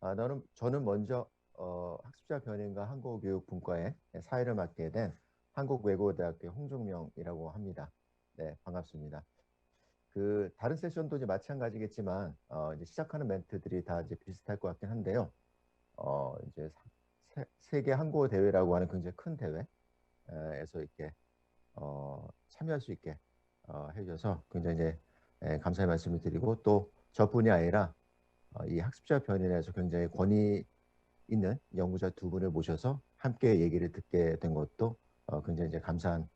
저는 먼저 학습자 변인과 한국교육 분과의 사회를 맡게 된 한국외국어대학교 홍종명이라고 합니다. 네, 반갑습니다. 그 다른 세션도 이제 마찬가지겠지만 이제 시작하는 멘트들이 다 이제 비슷할 것 같긴 한데요. 이제 세계 한국어 대회라고 하는 굉장히 큰 대회에서 이렇게 참여할 수 있게 해주셔서 굉장히 이제 감사의 말씀을 드리고, 또 저뿐이 아니라 이 학습자 변인에서 굉장히 권위 있는 연구자 두 분을 모셔서 함께 얘기를 듣게 된 것도 굉장히 이제 감사한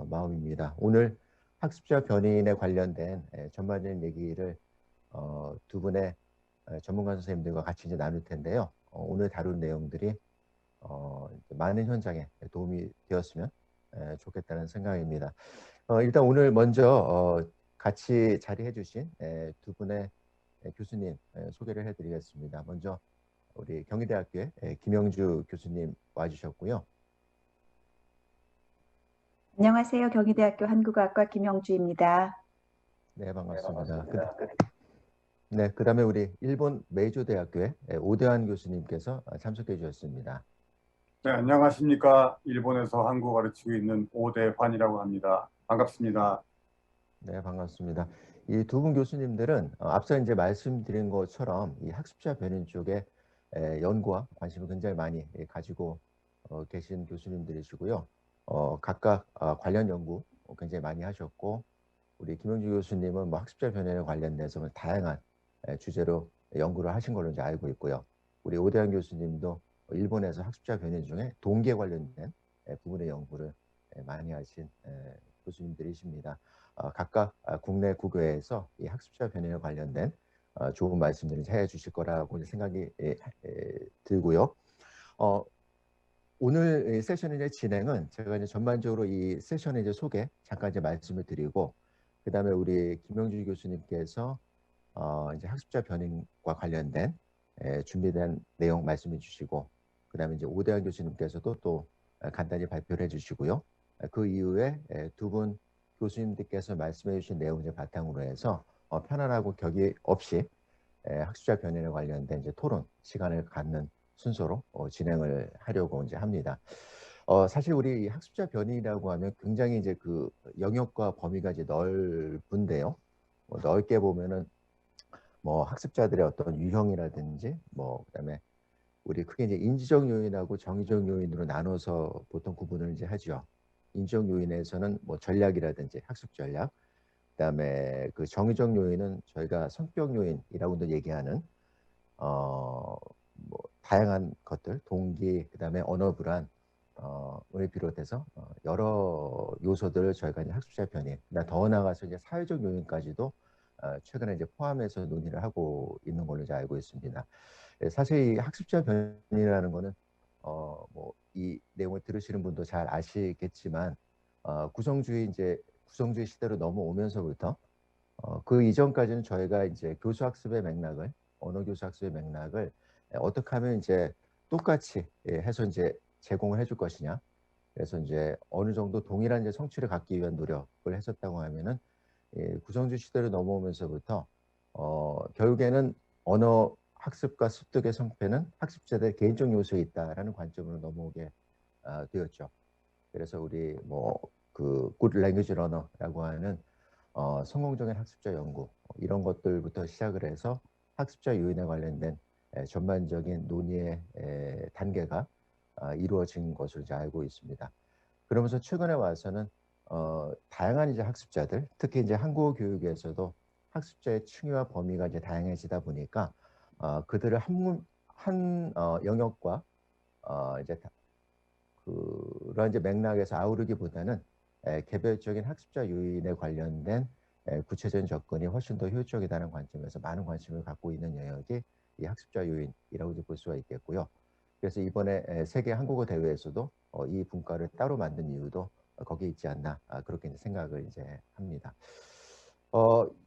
마음입니다. 오늘 학습자 변인에 관련된 전반적인 얘기를 두 분의 전문가 선생님들과 같이 이제 나눌 텐데요. 오늘 다룬 내용들이 많은 현장에 도움이 되었으면 좋겠다는 생각입니다. 일단 오늘 먼저 같이 자리해 주신 두 분의 교수님 소개를 해드리겠습니다. 먼저 우리 경희대학교의 김영주 교수님 와주셨고요. 안녕하세요. 경희대학교 한국어학과 김영주입니다. 네, 반갑습니다. 네, 그다음에 우리 일본 메이저 대학교의 오대환 교수님께서 참석해 주셨습니다. 네, 안녕하십니까. 일본에서 한국어 가르치고 있는 오대환이라고 합니다. 반갑습니다. 네, 반갑습니다. 이 두 분 교수님들은 앞서 이제 말씀드린 것처럼 이 학습자 변인 쪽에 연구와 관심을 굉장히 많이 가지고 계신 교수님들이시고요. 각각 관련 연구 굉장히 많이 하셨고, 우리 김영주 교수님은 뭐 학습자 변인에 관련돼서 다양한 주제로 연구를 하신 걸로 이제 알고 있고요. 우리 오대환 교수님도 일본에서 학습자 변인 중에 동계 관련된 부분의 연구를 많이 하신 교수님들이십니다. 각각 국내 국외에서 이 학습자 변인에 관련된 좋은 말씀들을 해주실 거라고 생각이 들고요. 오늘 세션의 진행은 제가 이제 전반적으로 이 세션의 이제 소개 잠깐 이제 말씀을 드리고, 그 다음에 우리 김영주 교수님께서 이제 학습자 변인과 관련된 준비된 내용 말씀해 주시고, 그 다음에 이제 오대환 교수님께서도 또 간단히 발표를 해주시고요. 그 이후에 두 분 교수님들께서 말씀해 주신 내용을 바탕으로 해서 편안하고 격의 없이 학습자 변인에 관련된 이제 토론 시간을 갖는 순서로 진행을 하려고 이제 합니다. 사실 우리 학습자 변인이라고 하면 굉장히 이제 그 영역과 범위가 이제 넓은데요. 넓게 보면은 뭐 학습자들의 어떤 유형이라든지 그다음에 우리 크게 이제 인지적 요인하고 정의적 요인으로 나눠서 보통 구분을 이제 하죠. 인지적 요인에서는 뭐 전략이라든지 학습 전략, 그다음에 그 정의적 요인은 저희가 성격 요인이라고도 얘기하는 뭐 다양한 것들, 동기, 그다음에 언어 불안 을 비롯해서 여러 요소들을 저희가 이제 학습자 변인, 더 나아가서 이제 사회적 요인까지도 최근에 이제 포함해서 논의를 하고 있는 걸로 이제 알고 있습니다. 사실 이 학습자 변인이라는 거는 뭐 이 내용을 들으시는 분도 잘 아시겠지만 구성주의 시대로 넘어오면서부터 그 이전까지는 저희가 이제 교수 학습의 맥락을, 언어 교수 학습의 맥락을 어떻게 하면 이제 똑같이 해서 이제 제공을 해줄 것이냐. 그래서 이제 어느 정도 동일한 이제 성취를 갖기 위한 노력을 했었다고 하면은 구성주의 시대로 넘어오면서부터 결국에는 언어 학습과 습득의 성패는 학습자들의 개인적 요소에 있다라는 관점으로 넘어오게 되었죠. 그래서 우리 뭐 그 굿 랭귀지 러너라고 하는 성공적인 학습자 연구 이런 것들부터 시작을 해서 학습자 요인에 관련된 전반적인 논의의 단계가 이루어진 것으로 이제 알고 있습니다. 그러면서 최근에 와서는 다양한 이제 학습자들, 특히 이제 한국어 교육에서도 학습자의 층위와 범위가 이제 다양해지다 보니까 그들을 한 영역과 이제 그런 이제 맥락에서 아우르기보다는 개별적인 학습자 요인에 관련된 구체적인 접근이 훨씬 더 효율적이다는 관점에서 많은 관심을 갖고 있는 영역이 이 학습자 요인이라고 볼 수가 있겠고요. 그래서 이번에 세계 한국어 대회에서도 이 분과를 따로 만든 이유도 거기에 있지 않나 그렇게 이제 생각을 이제 합니다.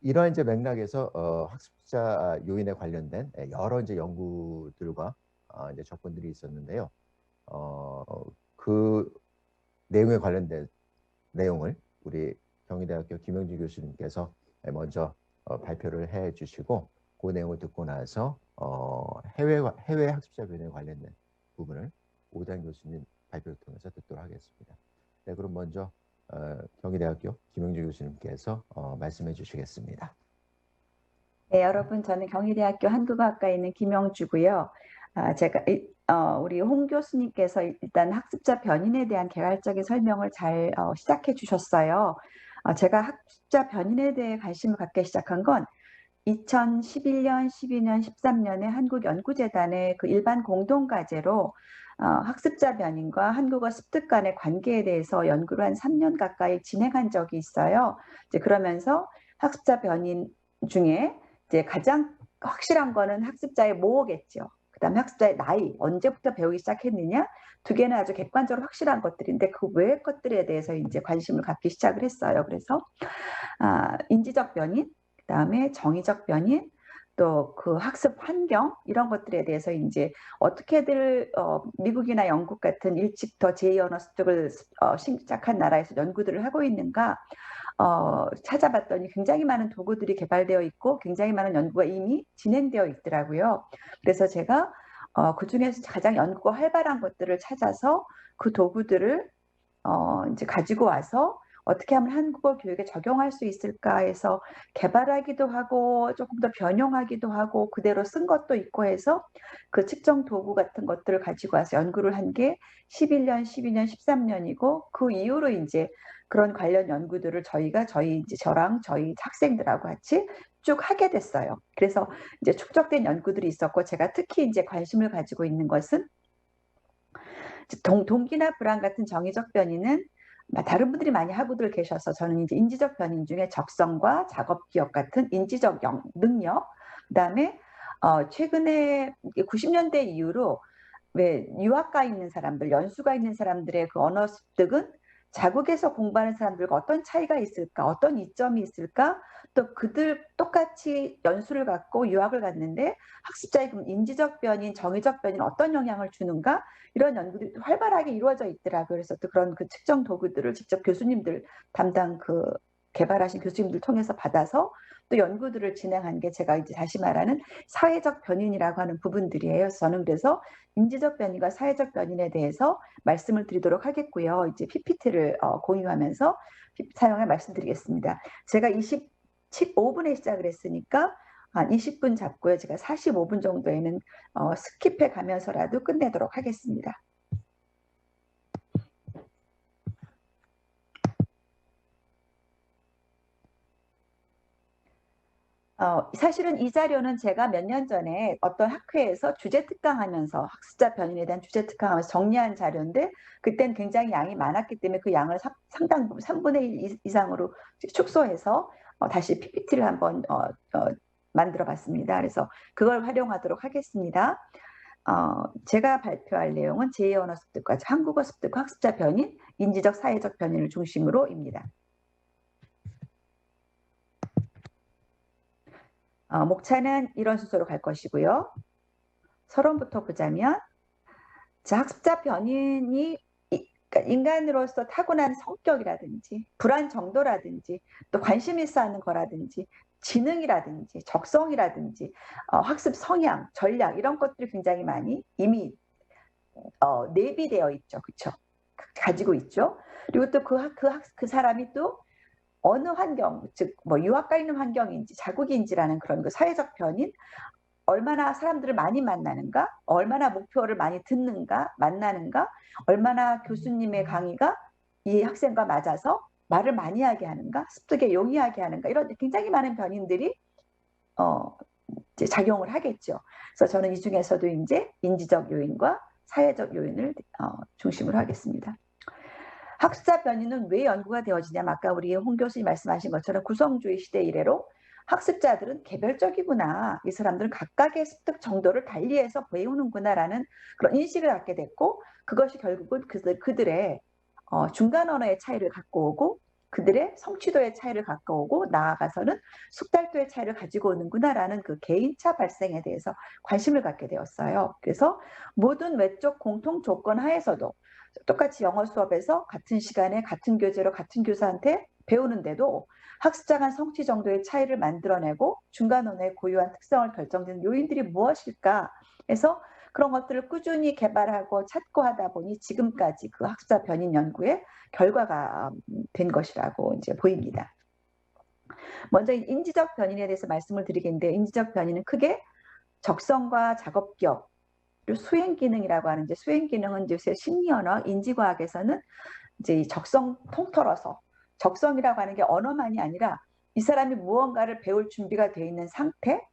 이러한 이제 맥락에서 학습자 요인에 관련된 여러 이제 연구들과 이제 접근들이 있었는데요. 그 내용에 관련된 내용을 우리 경희대학교 김영주 교수님께서 먼저 발표를 해 주시고, 그 내용을 듣고 나서 해외 학습자 변화에 관련된 부분을 오대환 교수님 발표를 통해서 듣도록 하겠습니다. 네, 그럼 먼저 경희대학교 김영주 교수님께서 말씀해 주시겠습니다. 네, 여러분, 저는 경희대학교 한국어학과에 있는 김영주고요. 제가 우리 홍 교수님께서 일단 학습자 변인에 대한 개괄적인 설명을 잘 시작해 주셨어요. 제가 학습자 변인에 대해 관심을 갖기 시작한 건 2011년, 12년, 13년에 한국연구재단의 그 일반 공동과제로 학습자 변인과 한국어 습득 간의 관계에 대해서 연구를 한 3년 가까이 진행한 적이 있어요. 이제 그러면서 학습자 변인 중에 이제 가장 확실한 거는 학습자의 모호겠죠. 그다음에 학습자의 나이, 언제부터 배우기 시작했느냐, 두 개는 아주 객관적으로 확실한 것들인데 그 외의 것들에 대해서 이제 관심을 갖기 시작을 했어요. 그래서 인지적 변인, 그다음에 정의적 변인, 또 그 학습 환경 이런 것들에 대해서 이제 어떻게들 미국이나 영국 같은 일찍부터 제2 언어 습득을 시작한 나라에서 연구들을 하고 있는가 찾아봤더니 굉장히 많은 도구들이 개발되어 있고 굉장히 많은 연구가 이미 진행되어 있더라고요. 그래서 제가 그중에서 가장 연구가 활발한 것들을 찾아서 그 도구들을 이제 가지고 와서 어떻게 하면 한국어 교육에 적용할 수 있을까 해서 개발하기도 하고 조금 더 변형하기도 하고 그대로 쓴 것도 있고 해서 그 측정 도구 같은 것들을 가지고 와서 연구를 한 게 11년, 12년, 13년이고 그 이후로 이제 그런 관련 연구들을 저랑 저희 학생들하고 같이 쭉 하게 됐어요. 그래서 이제 축적된 연구들이 있었고 제가 특히 이제 관심을 가지고 있는 것은 동기나 불안 같은 정의적 변이는 다른 분들이 많이 하고들 계셔서 저는 이제 인지적 변인 중에 적성과 작업 기억 같은 인지적 능력, 그다음에 최근에 90년대 이후로 왜 유학가 있는 사람들, 연수가 있는 사람들의 그 언어 습득은 자국에서 공부하는 사람들과 어떤 차이가 있을까, 어떤 이점이 있을까, 또 그들 똑같이 연수를 갖고 유학을 갔는데 학습자의 인지적 변인, 정의적 변인 어떤 영향을 주는가 이런 연구들이 활발하게 이루어져 있더라고요. 그래서 또 그런 그 측정 도구들을 직접 교수님들 담당 그 개발하신 교수님들 통해서 받아서 또 연구들을 진행한 게 제가 이제 다시 말하는 사회적 변인이라고 하는 부분들이에요. 저는 그래서 인지적 변인과 사회적 변인에 대해서 말씀을 드리도록 하겠고요. 이제 PPT를 공유하면서 사용해 말씀드리겠습니다. 제가 25분에 시작을 했으니까 한 20분 잡고요. 제가 45분 정도에는 스킵해 가면서라도 끝내도록 하겠습니다. 사실은 이 자료는 제가 몇 년 전에 어떤 학회에서 주제 특강하면서 학습자 변인에 대한 주제 특강하면서 정리한 자료인데 그때는 굉장히 양이 많았기 때문에 그 양을 상당 부분 3분의 1 이상으로 축소해서 다시 PPT를 한번 만들어 봤습니다. 그래서 그걸 활용하도록 하겠습니다. 제가 발표할 내용은 제2 언어 습득과 한국어 습득과 학습자 변인, 인지적 사회적 변인을 중심으로입니다. 목차는 이런 순서로 갈 것이고요. 서론부터 보자면 학습자 변인이 그러니까 인간으로서 타고난 성격이라든지 불안 정도라든지 또 관심 있어 하는 거라든지 지능이라든지 적성이라든지 학습 성향, 전략 이런 것들이 굉장히 많이 이미 내비되어 있죠. 그렇죠? 가지고 있죠. 그리고 또 그 사람이 또 어느 환경, 즉 뭐 유학가 있는 환경인지 자국인지라는 그런 그 사회적 변인, 얼마나 사람들을 많이 만나는가, 얼마나 목표를 많이 듣는가, 만나는가, 얼마나 교수님의 강의가 이 학생과 맞아서 말을 많이 하게 하는가, 습득에 용이하게 하는가 이런 굉장히 많은 변인들이 이제 작용을 하겠죠. 그래서 저는 이 중에서도 이제 인지적 요인과 사회적 요인을 중심으로 하겠습니다. 학습자 변이는 왜 연구가 되어지냐면 아까 우리 홍 교수님 말씀하신 것처럼 구성주의 시대 이래로 학습자들은 개별적이구나. 이 사람들은 각각의 습득 정도를 달리해서 배우는구나라는 그런 인식을 갖게 됐고 그것이 결국은 그들의 중간 언어의 차이를 갖고 오고 그들의 성취도의 차이를 갖고 오고 나아가서는 숙달도의 차이를 가지고 오는구나라는 그 개인차 발생에 대해서 관심을 갖게 되었어요. 그래서 모든 외적 공통 조건 하에서도 똑같이 영어 수업에서 같은 시간에 같은 교재로 같은 교사한테 배우는데도 학습자 간 성취 정도의 차이를 만들어내고 중간 언어의 고유한 특성을 결정짓는 요인들이 무엇일까 해서 그런 것들을 꾸준히 개발하고 찾고 하다 보니 지금까지 그 학습자 변인 연구의 결과가 된 것이라고 이제 보입니다. 먼저 인지적 변인에 대해서 말씀을 드리겠는데, 인지적 변인은 크게 적성과 작업 기억, 수행 기능이라고 하는데, 수행 기능은 이제 심리 언어, 인지과학에서는 이제 적성 통틀어서, 적성이라고 하는 게 언어만이 아니라 이 사람이 무언가를 배울 준비가 되어 있는 상태,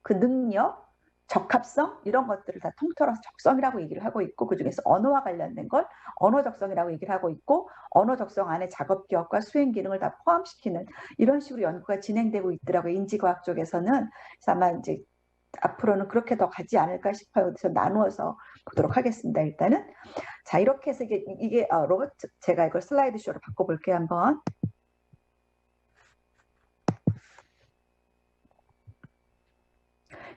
그 능력, 적합성 이런 것들을 다 통틀어서 적성이라고 얘기를 하고 있고, 그중에서 언어와 관련된 걸 언어 적성이라고 얘기를 하고 있고, 언어 적성 안에 작업 기억과 수행 기능을 다 포함시키는 이런 식으로 연구가 진행되고 있더라고요. 인지과학 쪽에서는. 그래서 아마 이제 앞으로는 그렇게 더 가지 않을까 싶어요. 그래서 나누어서 보도록 하겠습니다. 일단은 자, 이렇게 해서 이게 로버트, 제가 이걸 슬라이드 쇼로 바꿔볼게요. 한번.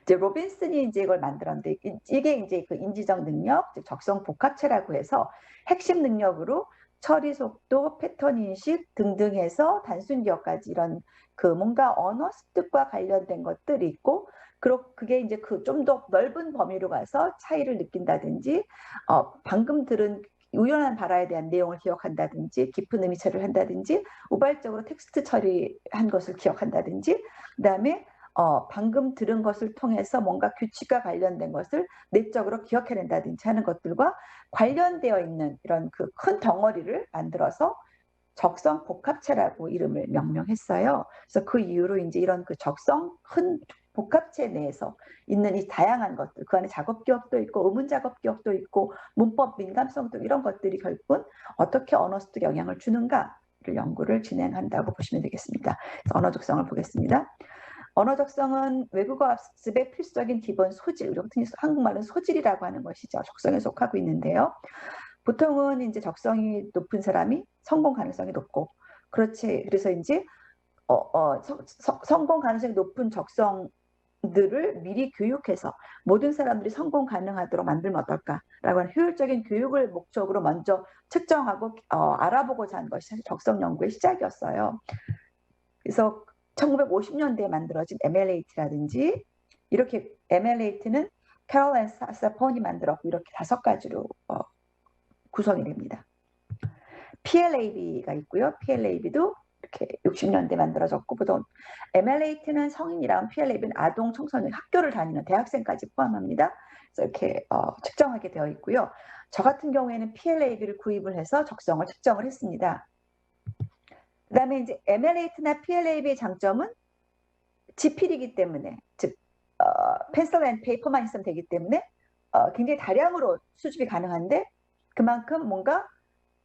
이제 로빈슨이 이제 이걸 만들었는데, 이게 이제 그 인지적 능력, 즉 적성 복합체라고 해서 핵심 능력으로 처리 속도, 패턴 인식 등등 해서 단순 기억까지 이런 그 뭔가 언어 습득과 관련된 것들이 있고, 그게 이제 그 좀 더 넓은 범위로 가서 차이를 느낀다든지, 방금 들은 우연한 발화에 대한 내용을 기억한다든지, 깊은 의미 처리를 한다든지, 우발적으로 텍스트 처리한 것을 기억한다든지, 그다음에 방금 들은 것을 통해서 뭔가 규칙과 관련된 것을 내적으로 기억해낸다든지 하는 것들과 관련되어 있는 이런 그 큰 덩어리를 만들어서 적성 복합체라고 이름을 명명했어요. 그래서 그 이후로 이제 이런 그 적성 큰 복합체 내에서 있는 이 다양한 것들, 그 안에 작업 기억도 있고 의문 작업 기억도 있고 문법 민감성도, 이런 것들이 결국은 어떻게 언어 습득에 영향을 주는가를 연구를 진행한다고 보시면 되겠습니다. 그래서 언어 적성을 보겠습니다. 언어 적성은 외국어 학습의 필수적인 기본 소질, 우리 한국말은 소질이라고 하는 것이죠. 적성에 속하고 있는데요. 보통은 이제 적성이 높은 사람이 성공 가능성이 높고, 그렇지. 그래서 이제 성공 가능성이 높은 적성들을 미리 교육해서 모든 사람들이 성공 가능하도록 만들면 어떨까라고 하는 효율적인 교육을 목적으로 먼저 측정하고 알아보고자 한 것이 사실 적성 연구의 시작이었어요. 그래서 1950년대에 만들어진 MLAT라든지, 이렇게 MLAT는 캐롤 앤 사폰이 만들었고 이렇게 5가지로 구성이 됩니다. PLAB가 있고요. PLAB도 이렇게 60년대 만들어졌고, 보통 MLAT는 성인이랑 PLAB는 아동, 청소년, 학교를 다니는 대학생까지 포함합니다. 그래서 이렇게 측정하게 되어 있고요. 저 같은 경우에는 PLAB를 구입을 해서 적성을 측정을 했습니다. 그 다음에 이제 MLAT나 PLAB의 장점은 지필이기 때문에, 즉 펜슬 앤 페이퍼만 있으면 되기 때문에 굉장히 다량으로 수집이 가능한데, 그만큼 뭔가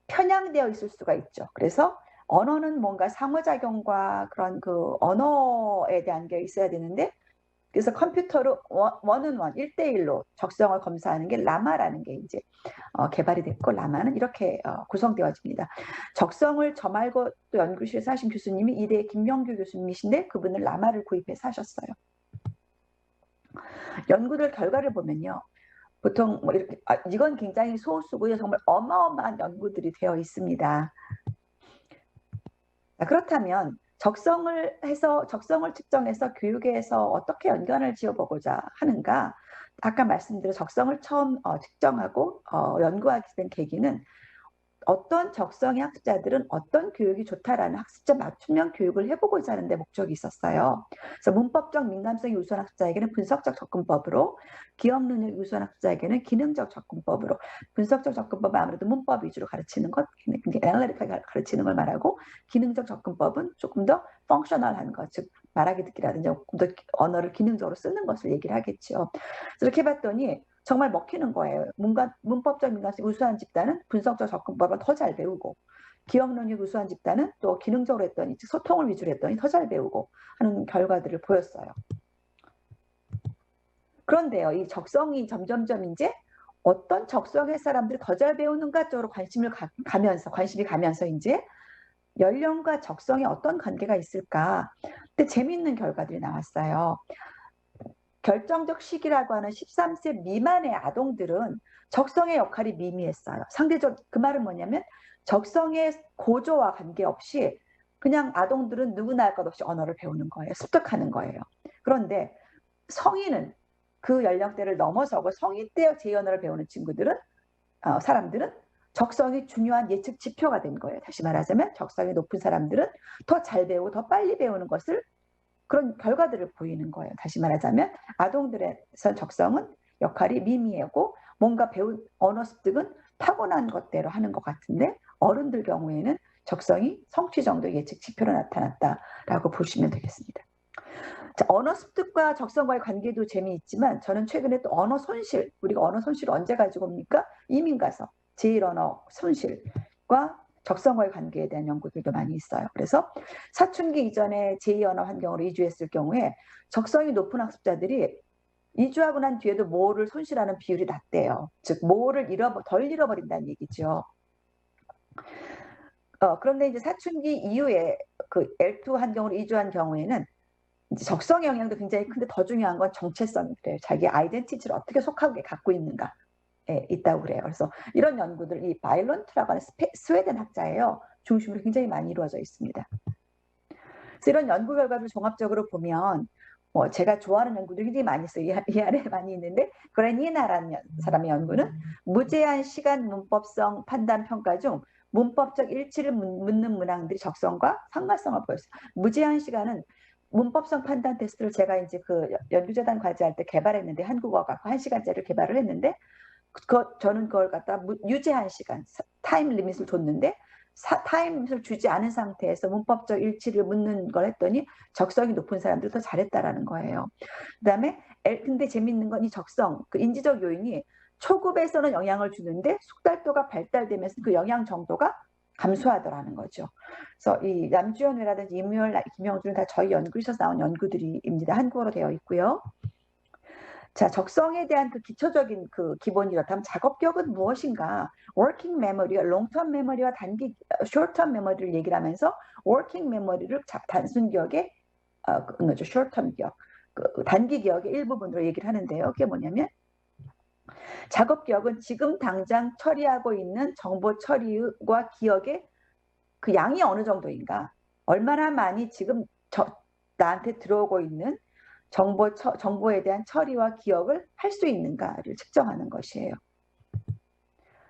편향되어 있을 수가 있죠. 그래서 언어는 뭔가 상호작용과 그런 그 언어에 대한 게 있어야 되는데, 그래서 컴퓨터로 원은 1대1로 적성을 검사하는 게 라마라는 게 이제 개발이 됐고, 라마는 이렇게 구성되어집니다. 적성을 저 말고 또 연구실에서 하신 교수님이 이대 김명규 교수님이신데, 그분은 라마를 구입해서 하셨어요. 연구들 결과를 보면요, 보통 뭐 이렇게 이건 굉장히 소수고요, 정말 어마어마한 연구들이 되어 있습니다. 그렇다면 적성을 측정해서 교육에서 어떻게 연관을 지어보고자 하는가? 아까 말씀드린 적성을 처음 측정하고 연구하게 된 계기는, 어떤 적성의 학습자들은 어떤 교육이 좋다라는 학습자 맞춤형 교육을 해보고자 하는 데 목적이 있었어요. 그래서 문법적 민감성이 우수한 학습자에게는 분석적 접근법으로, 기억 능력이 우수한 학습자에게는 기능적 접근법으로, 분석적 접근법은 아무래도 문법 위주로 가르치는 것, 애널리틱하게 가르치는 걸 말하고, 기능적 접근법은 조금 더 펑셔널한 것, 즉 말하기 듣기라든지 조금 더 언어를 기능적으로 쓰는 것을 얘기를 하겠죠. 이렇게 해봤더니 정말 먹히는 거예요. 문법적 민감성이 우수한 집단은 분석적 접근법을 더 잘 배우고, 기억 능력이 우수한 집단은 또 기능적으로 했더니, 즉 소통을 위주로 했더니 더 잘 배우고 하는 결과들을 보였어요. 그런데요, 이 적성이 점점점 이제 어떤 적성의 사람들이 더 잘 배우는가 쪽으로 관심이 가면서 이제 연령과 적성에 어떤 관계가 있을까? 근데 재미있는 결과들이 나왔어요. 결정적 시기라고 하는 13세 미만의 아동들은 적성의 역할이 미미했어요. 상대적, 그 말은 뭐냐면 적성의 고조와 관계없이 그냥 아동들은 누구나 할 것 없이 언어를 배우는 거예요. 습득하는 거예요. 그런데 성인은 그 연령대를 넘어서고 성인 때 제2언어를 배우는 친구들은 사람들은 적성이 중요한 예측 지표가 된 거예요. 다시 말하자면 적성이 높은 사람들은 더 잘 배우고 더 빨리 배우는 것을 그런 결과들을 보이는 거예요. 다시 말하자면 아동들에서 적성은 역할이 미미하고 뭔가 배운 언어 습득은 타고난 것대로 하는 것 같은데 어른들 경우에는 적성이 성취 정도 예측 지표로 나타났다라고 보시면 되겠습니다. 자, 언어 습득과 적성과의 관계도 재미있지만 저는 최근에 또 언어 손실, 우리가 언어 손실을 언제 가지고 옵니까? 이민 가서 제1언어 손실과 적성과의 관계에 대한 연구들도 많이 있어요. 그래서 사춘기 이전에 제2언어 환경으로 이주했을 경우에 적성이 높은 학습자들이 이주하고 난 뒤에도 모어를 손실하는 비율이 낮대요. 즉 모어를 덜 잃어버린다는 얘기죠. 그런데 이제 사춘기 이후에 그 L2 환경으로 이주한 경우에는 이제 적성 영향도 굉장히 큰데 더 중요한 건 정체성이 그래요. 자기 아이덴티티를 어떻게 속하게 갖고 있는가 있다고 그래요. 그래서 이런 연구들 이 바일런트라고 하는 스웨덴 학자예요. 중심으로 굉장히 많이 이루어져 있습니다. 그래서 이런 연구 결과를 종합적으로 보면 제가 좋아하는 연구들이 굉장히 많이 있어요. 이 아래에 많이 있는데 그레니나라는 사람의 연구는 무제한 시간 문법성 판단 평가 중 문법적 일치를 묻는 문항들이 적성과 상관성을 보였어요. 무제한 시간은 문법성 판단 테스트를 제가 이제 그 연구재단 과제할 때 개발했는데 한국어 갖고 1시간짜리를 개발을 했는데 저는 그걸 갖다 유제한 시간 타임 리밋을 줬는데 타임 리밋을 주지 않은 상태에서 문법적 일치를 묻는 걸 했더니 적성이 높은 사람들이 더 잘했다라는 거예요. 그다음에 근데 재밌는 건 이 적성, 그 인지적 요인이 초급에서는 영향을 주는데 숙달도가 발달되면서 그 영향 정도가 감소하더라는 거죠. 그래서 이 남주현회라든지 임유열, 김영준은 다 저희 연구실에서 나온 연구들입니다. 한국어로 되어 있고요. 자, 적성에 대한 그 기초적인 그 기본이 그렇다면 작업기억은 무엇인가? 워킹 메모리와 롱텀 메모리와 숏텀 메모리를 얘기를 하면서 워킹 메모리를 단순 기억의 숏텀 기억, 그 단기 기억의 일부분으로 얘기를 하는데요. 그게 뭐냐면 작업 기억은 지금 당장 처리하고 있는 정보 처리와 기억의 그 양이 어느 정도인가? 얼마나 많이 지금 나한테 들어오고 있는 정보에 대한 처리와 기억을 할 수 있는가를 측정하는 것이에요.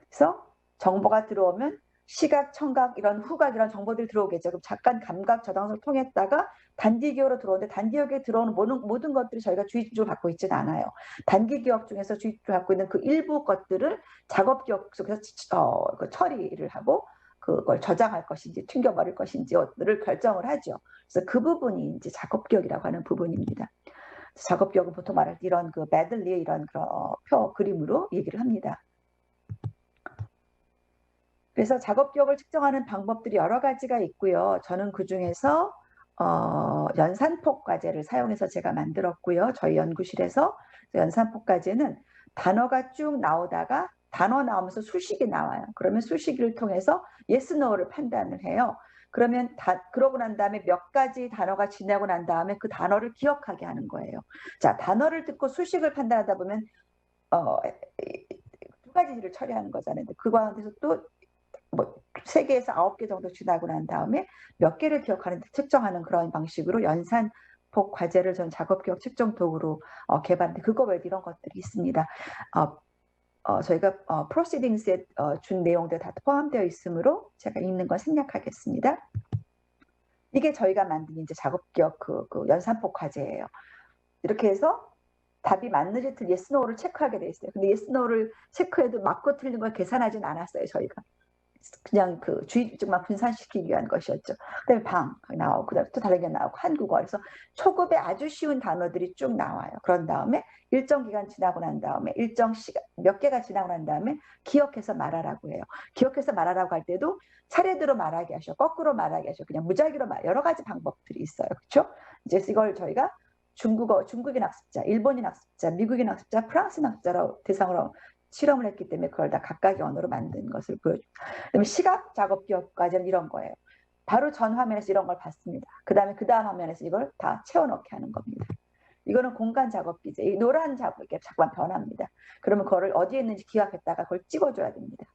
그래서 정보가 들어오면 시각, 청각, 이런 후각 이런 정보들이 들어오겠죠. 그럼 잠깐 감각 저장소를 통했다가 단기 기억으로 들어오는데 단기 기억에 들어오는 모든 것들이 저희가 주의 집중을 갖고 있지는 않아요. 단기 기억 중에서 주의 집중을 갖고 있는 그 일부 것들을 작업 기억 속에서 그 처리를 하고 그걸 저장할 것인지 튕겨버릴 것인지를 결정을 하죠. 그래서 그 부분이 이제 작업 기억이라고 하는 부분입니다. 작업 기억은 보통 말할 때 이런 그 메들리 이런 그림으로 얘기를 합니다. 그래서 작업 기억을 측정하는 방법들이 여러 가지가 있고요. 저는 그 중에서 연산폭 과제를 사용해서 제가 만들었고요. 저희 연구실에서 연산폭 과제는 단어가 쭉 나오다가 단어 나오면서 수식이 나와요. 그러면 수식을 통해서 yes, no를 판단을 해요. 그러면 그러고 난 다음에 몇 가지 단어가 지나고 난 다음에 그 단어를 기억하게 하는 거예요. 자, 단어를 듣고 수식을 판단하다 보면 두 가지를 처리하는 거잖아요. 그 가운데서 또 3개에서 9개 정도 지나고 난 다음에 몇 개를 기억하는데 측정하는 그런 방식으로 연산폭 과제를 전 작업기억 측정 도구로 개발했는데 그거 외에도 이런 것들이 있습니다. 저희가 프로시딩스에 준 내용들 다 포함되어 있으므로 제가 읽는 건 생략하겠습니다. 이게 저희가 만든 이제 작업기억 그 연산폭 과제예요. 이렇게 해서 답이 맞는지 틀린 yes, no를 체크하게 돼 있어요. 근데 yes, no를 체크해도 맞고 틀린 걸 계산하진 않았어요, 저희가. 그냥 그 주의 집중만 분산시키기 위한 것이었죠. 그다음에 방 나오고 그다음에 또 다른 게 나오고 한국어. 그래서 초급에 아주 쉬운 단어들이 쭉 나와요. 그런 다음에 일정 기간 지나고 난 다음에 일정 시간 몇 개가 지나고 난 다음에 기억해서 말하라고 해요. 기억해서 말하라고 할 때도 차례대로 말하게 하셔, 거꾸로 말하게 하셔, 그냥 무작위로 여러 가지 방법들이 있어요. 그렇죠? 이제 이걸 저희가 중국인 학습자, 일본인 학습자, 미국인 학습자, 프랑스인 학습자로 대상으로 실험을 했기 때문에 그걸 다 각각의 언어로 만든 것을 보여줍니다. 그다음에 시각 작업 기억까지는 이런 거예요. 바로 전 화면에서 이런 걸 봤습니다. 그 다음 화면에서 이걸 다 채워넣게 하는 겁니다. 이거는 공간 작업기죠. 이 노란 작업이 자꾸만 변합니다. 그러면 그거를 어디에 있는지 기억했다가 그걸 찍어줘야 됩니다.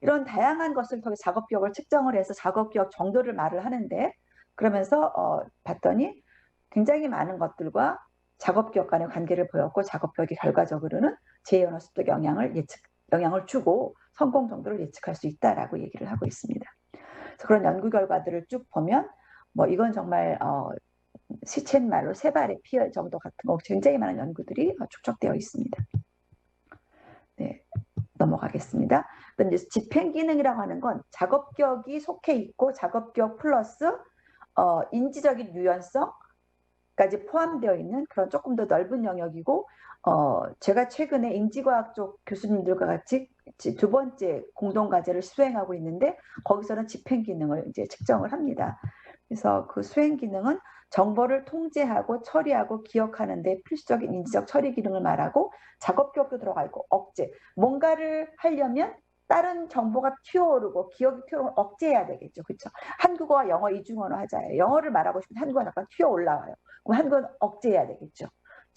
이런 다양한 것을 통해 작업 기억을 측정을 해서 작업 기억 정도를 말을 하는데, 그러면서 봤더니 굉장히 많은 것들과 작업 기억 간의 관계를 보였고, 작업 기억이 결과적으로는 제2 언어 습득 영향을 주고 성공 정도를 예측할 수 있다라고 얘기를 하고 있습니다. 그래서 그런 연구 결과들을 쭉 보면 뭐 이건 정말 시쳇말로 세 발의 피 정도 같은 거 굉장히 많은 연구들이 축적되어 있습니다. 네, 넘어가겠습니다. 그럼 이제 집행 기능이라고 하는 건 작업 기억이 속해 있고 작업 기억 플러스 인지적인 유연성까지 포함되어 있는 그런 조금 더 넓은 영역이고, 제가 최근에 인지과학 쪽 교수님들과 같이 두 번째 공동 과제를 수행하고 있는데, 거기서는 집행 기능을 이제 측정을 합니다. 그래서 그 수행 기능은 정보를 통제하고 처리하고 기억하는 데 필수적인 인지적 처리 기능을 말하고, 작업 기억도 들어가 있고 억제, 뭔가를 하려면 다른 정보가 튀어오르고 기억이 튀어오르면 억제해야 되겠죠. 그렇죠? 한국어와 영어 이중언어 하자예요. 영어를 말하고 싶으면 한국어가 약간 튀어올라와요. 그럼 한국어는 억제해야 되겠죠.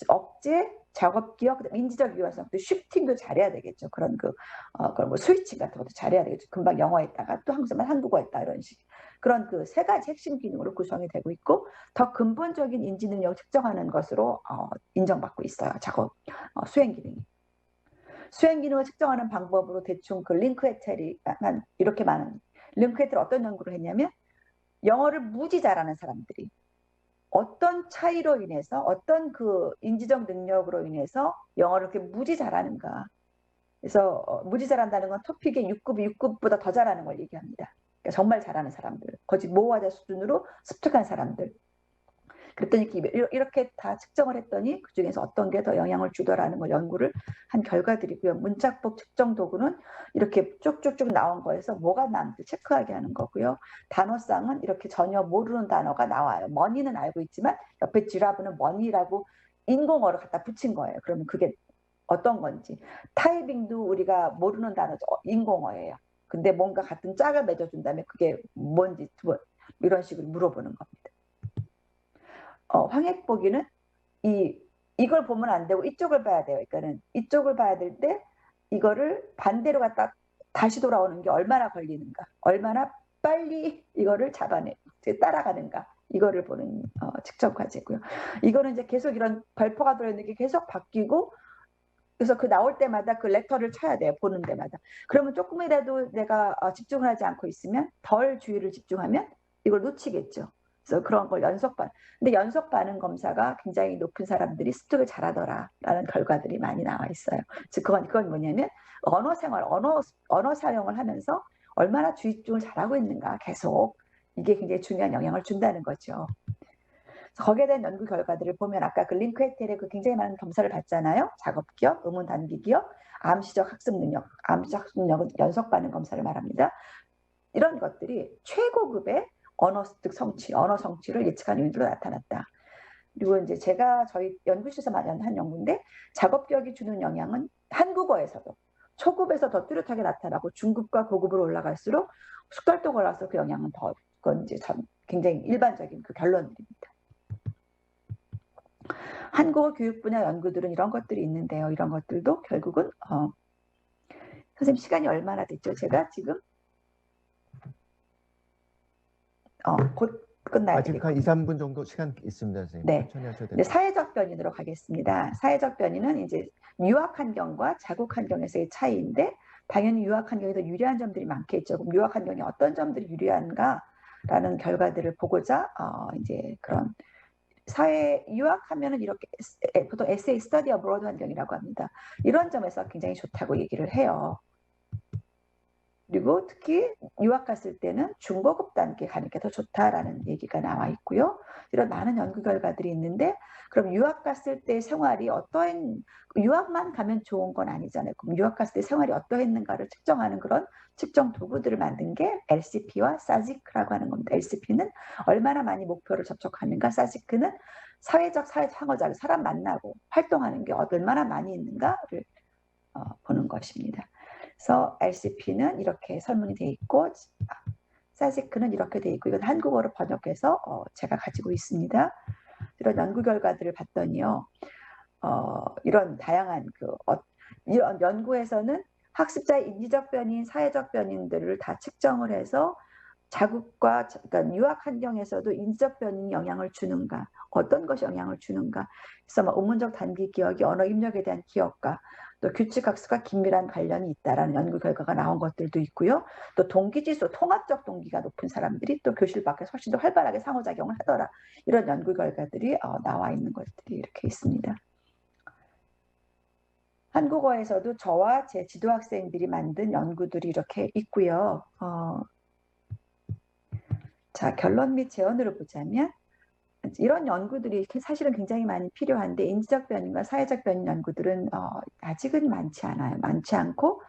억제, 작업 기억, 인지적 유연성, 또 쉬프팅도 잘해야 되겠죠. 그런 그런 뭐 스위칭 같은 것도 잘해야 되겠죠. 금방 영어 했다가 또 한국어 했다 이런 식. 그런 그 세 가지 핵심 기능으로 구성이 되고 있고, 더 근본적인 인지 능력을 측정하는 것으로 인정받고 있어요. 수행 기능이. 수행 기능을 측정하는 방법으로 대충 그 링크에텔이 이렇게 많은 링크에텔 어떤 연구를 했냐면, 영어를 무지 잘하는 사람들이 어떤 차이로 인해서 어떤 그 인지적 능력으로 인해서 영어를 그렇게 무지 잘하는가. 그래서 무지 잘한다는 건 토픽의 6급보다 더 잘하는 걸 얘기합니다. 그러니까 정말 잘하는 사람들, 거짓 모호하자 수준으로 습득한 사람들. 그랬더니 이렇게 다 측정을 했더니 그중에서 어떤 게 더 영향을 주더라는 걸 연구를 한 결과들이고요. 문자법 측정 도구는 이렇게 쭉쭉쭉 나온 거에서 뭐가 나는지 체크하게 하는 거고요. 단어쌍은 이렇게 전혀 모르는 단어가 나와요. 머니는 알고 있지만 옆에 지라브는 머니라고 인공어를 갖다 붙인 거예요. 그러면 그게 어떤 건지. 타이핑도 우리가 모르는 단어죠. 인공어예요. 근데 뭔가 같은 짝을 맺어준 다음에 그게 뭔지 이런 식으로 물어보는 겁니다. 황액보기는 이걸 보면 안 되고 이쪽을 봐야 돼요. 그러니까는 이쪽을 봐야 될 때 이거를 반대로 갖다 다시 돌아오는 게 얼마나 걸리는가, 얼마나 빨리 이거를 따라가는가, 이거를 보는 측정 과제고요. 이거는 이제 계속 이런 발포가 들어있는 게 계속 바뀌고, 그래서 그 나올 때마다 그 렉터를 쳐야 돼요. 보는 데마다. 그러면 조금이라도 내가 집중을 하지 않고 있으면, 덜 주의를 집중하면 이걸 놓치겠죠. 그래서 그런 걸 근데 연속 반응 검사가 굉장히 높은 사람들이 습득을 잘하더라라는 결과들이 많이 나와 있어요. 즉 그건 뭐냐면 언어 사용을 하면서 얼마나 주의 집중을 잘하고 있는가, 계속 이게 굉장히 중요한 영향을 준다는 거죠. 거기에 대한 연구 결과들을 보면 아까 그 링크에텔의 그 굉장히 많은 검사를 봤잖아요. 작업 기억, 의문 단기 기억, 암시적 학습 능력. 암시적 학습 능력은 연속 반응 검사를 말합니다. 이런 것들이 최고급의 언어 습득 성취, 언어 성취를 예측한 요인으로 나타났다. 그리고 이제 제가 저희 연구실에서 마련한 연구인데, 작업 기억이 주는 영향은 한국어에서도 초급에서 더 뚜렷하게 나타나고 중급과 고급으로 올라갈수록 숙달도가 올라서 그 영향은 그건 이제 굉장히 일반적인 그 결론들입니다. 한국어 교육 분야 연구들은 이런 것들이 있는데요. 이런 것들도 결국은 선생님 시간이 얼마나 됐죠? 제가 지금 곧 끝나야 아직 한 2, 3분 정도 시간 있습니다, 선생님. 네. 천천히 하셔도 됩니다. 사회적 변인으로 가겠습니다. 사회적 변인은 이제 유학 환경과 자국 환경에서의 차이인데, 당연히 유학 환경이 더 유리한 점들이 많겠죠. 그럼 유학 환경이 어떤 점들이 유리한가라는 결과들을 보고자 이제 그런 유학하면은 이렇게 보통 에세이 스터디 어브로드 환경이라고 합니다. 이런 점에서 굉장히 좋다고 얘기를 해요. 그리고 특히 유학 갔을 때는 중고급 단계 가는 게 더 좋다라는 얘기가 나와 있고요. 이런 많은 연구 결과들이 있는데, 그럼 유학 갔을 때 생활이 유학만 가면 좋은 건 아니잖아요. 그럼 유학 갔을 때 생활이 어떠했는가를 측정하는 그런 측정 도구들을 만든 게 LCP와 사지크라고 하는 겁니다. LCP는 얼마나 많이 목표를 접촉하는가, 사지크는 사회적 상호작용, 사람 만나고 활동하는 게 얼마나 많이 있는가를 보는 것입니다. 그래서 LCP는 이렇게 설문이 돼 있고, 사지크는 이렇게 돼 있고, 이건 한국어로 번역해서 제가 가지고 있습니다. 이런 연구 결과들을 봤더니요, 이런 다양한 이런 연구에서는 학습자의 인지적 변인, 사회적 변인들을 다 측정을 해서 자국과 그러니까 유학 환경에서도 인지적 변인이 영향을 주는가, 어떤 것이 영향을 주는가. 그래서 뭐 의문적 단기 기억이 언어 입력에 대한 기억과 또 규칙 학습과 긴밀한 관련이 있다라는 연구 결과가 나온 것들도 있고요. 또 동기지수, 통합적 동기가 높은 사람들이 또 교실 밖에서 훨씬 더 활발하게 상호작용을 하더라. 이런 연구 결과들이 나와 있는 것들이 이렇게 있습니다. 한국어에서도 저와 제 지도 학생들이 만든 연구들이 이렇게 있고요. 자, 결론 및 제언으로 보자면 이런 연구들이 사실은 굉장히 많이 필요한데 인지적 변인과 사회적 변인 연구들은 아직은 많지 않아요. 많지 않고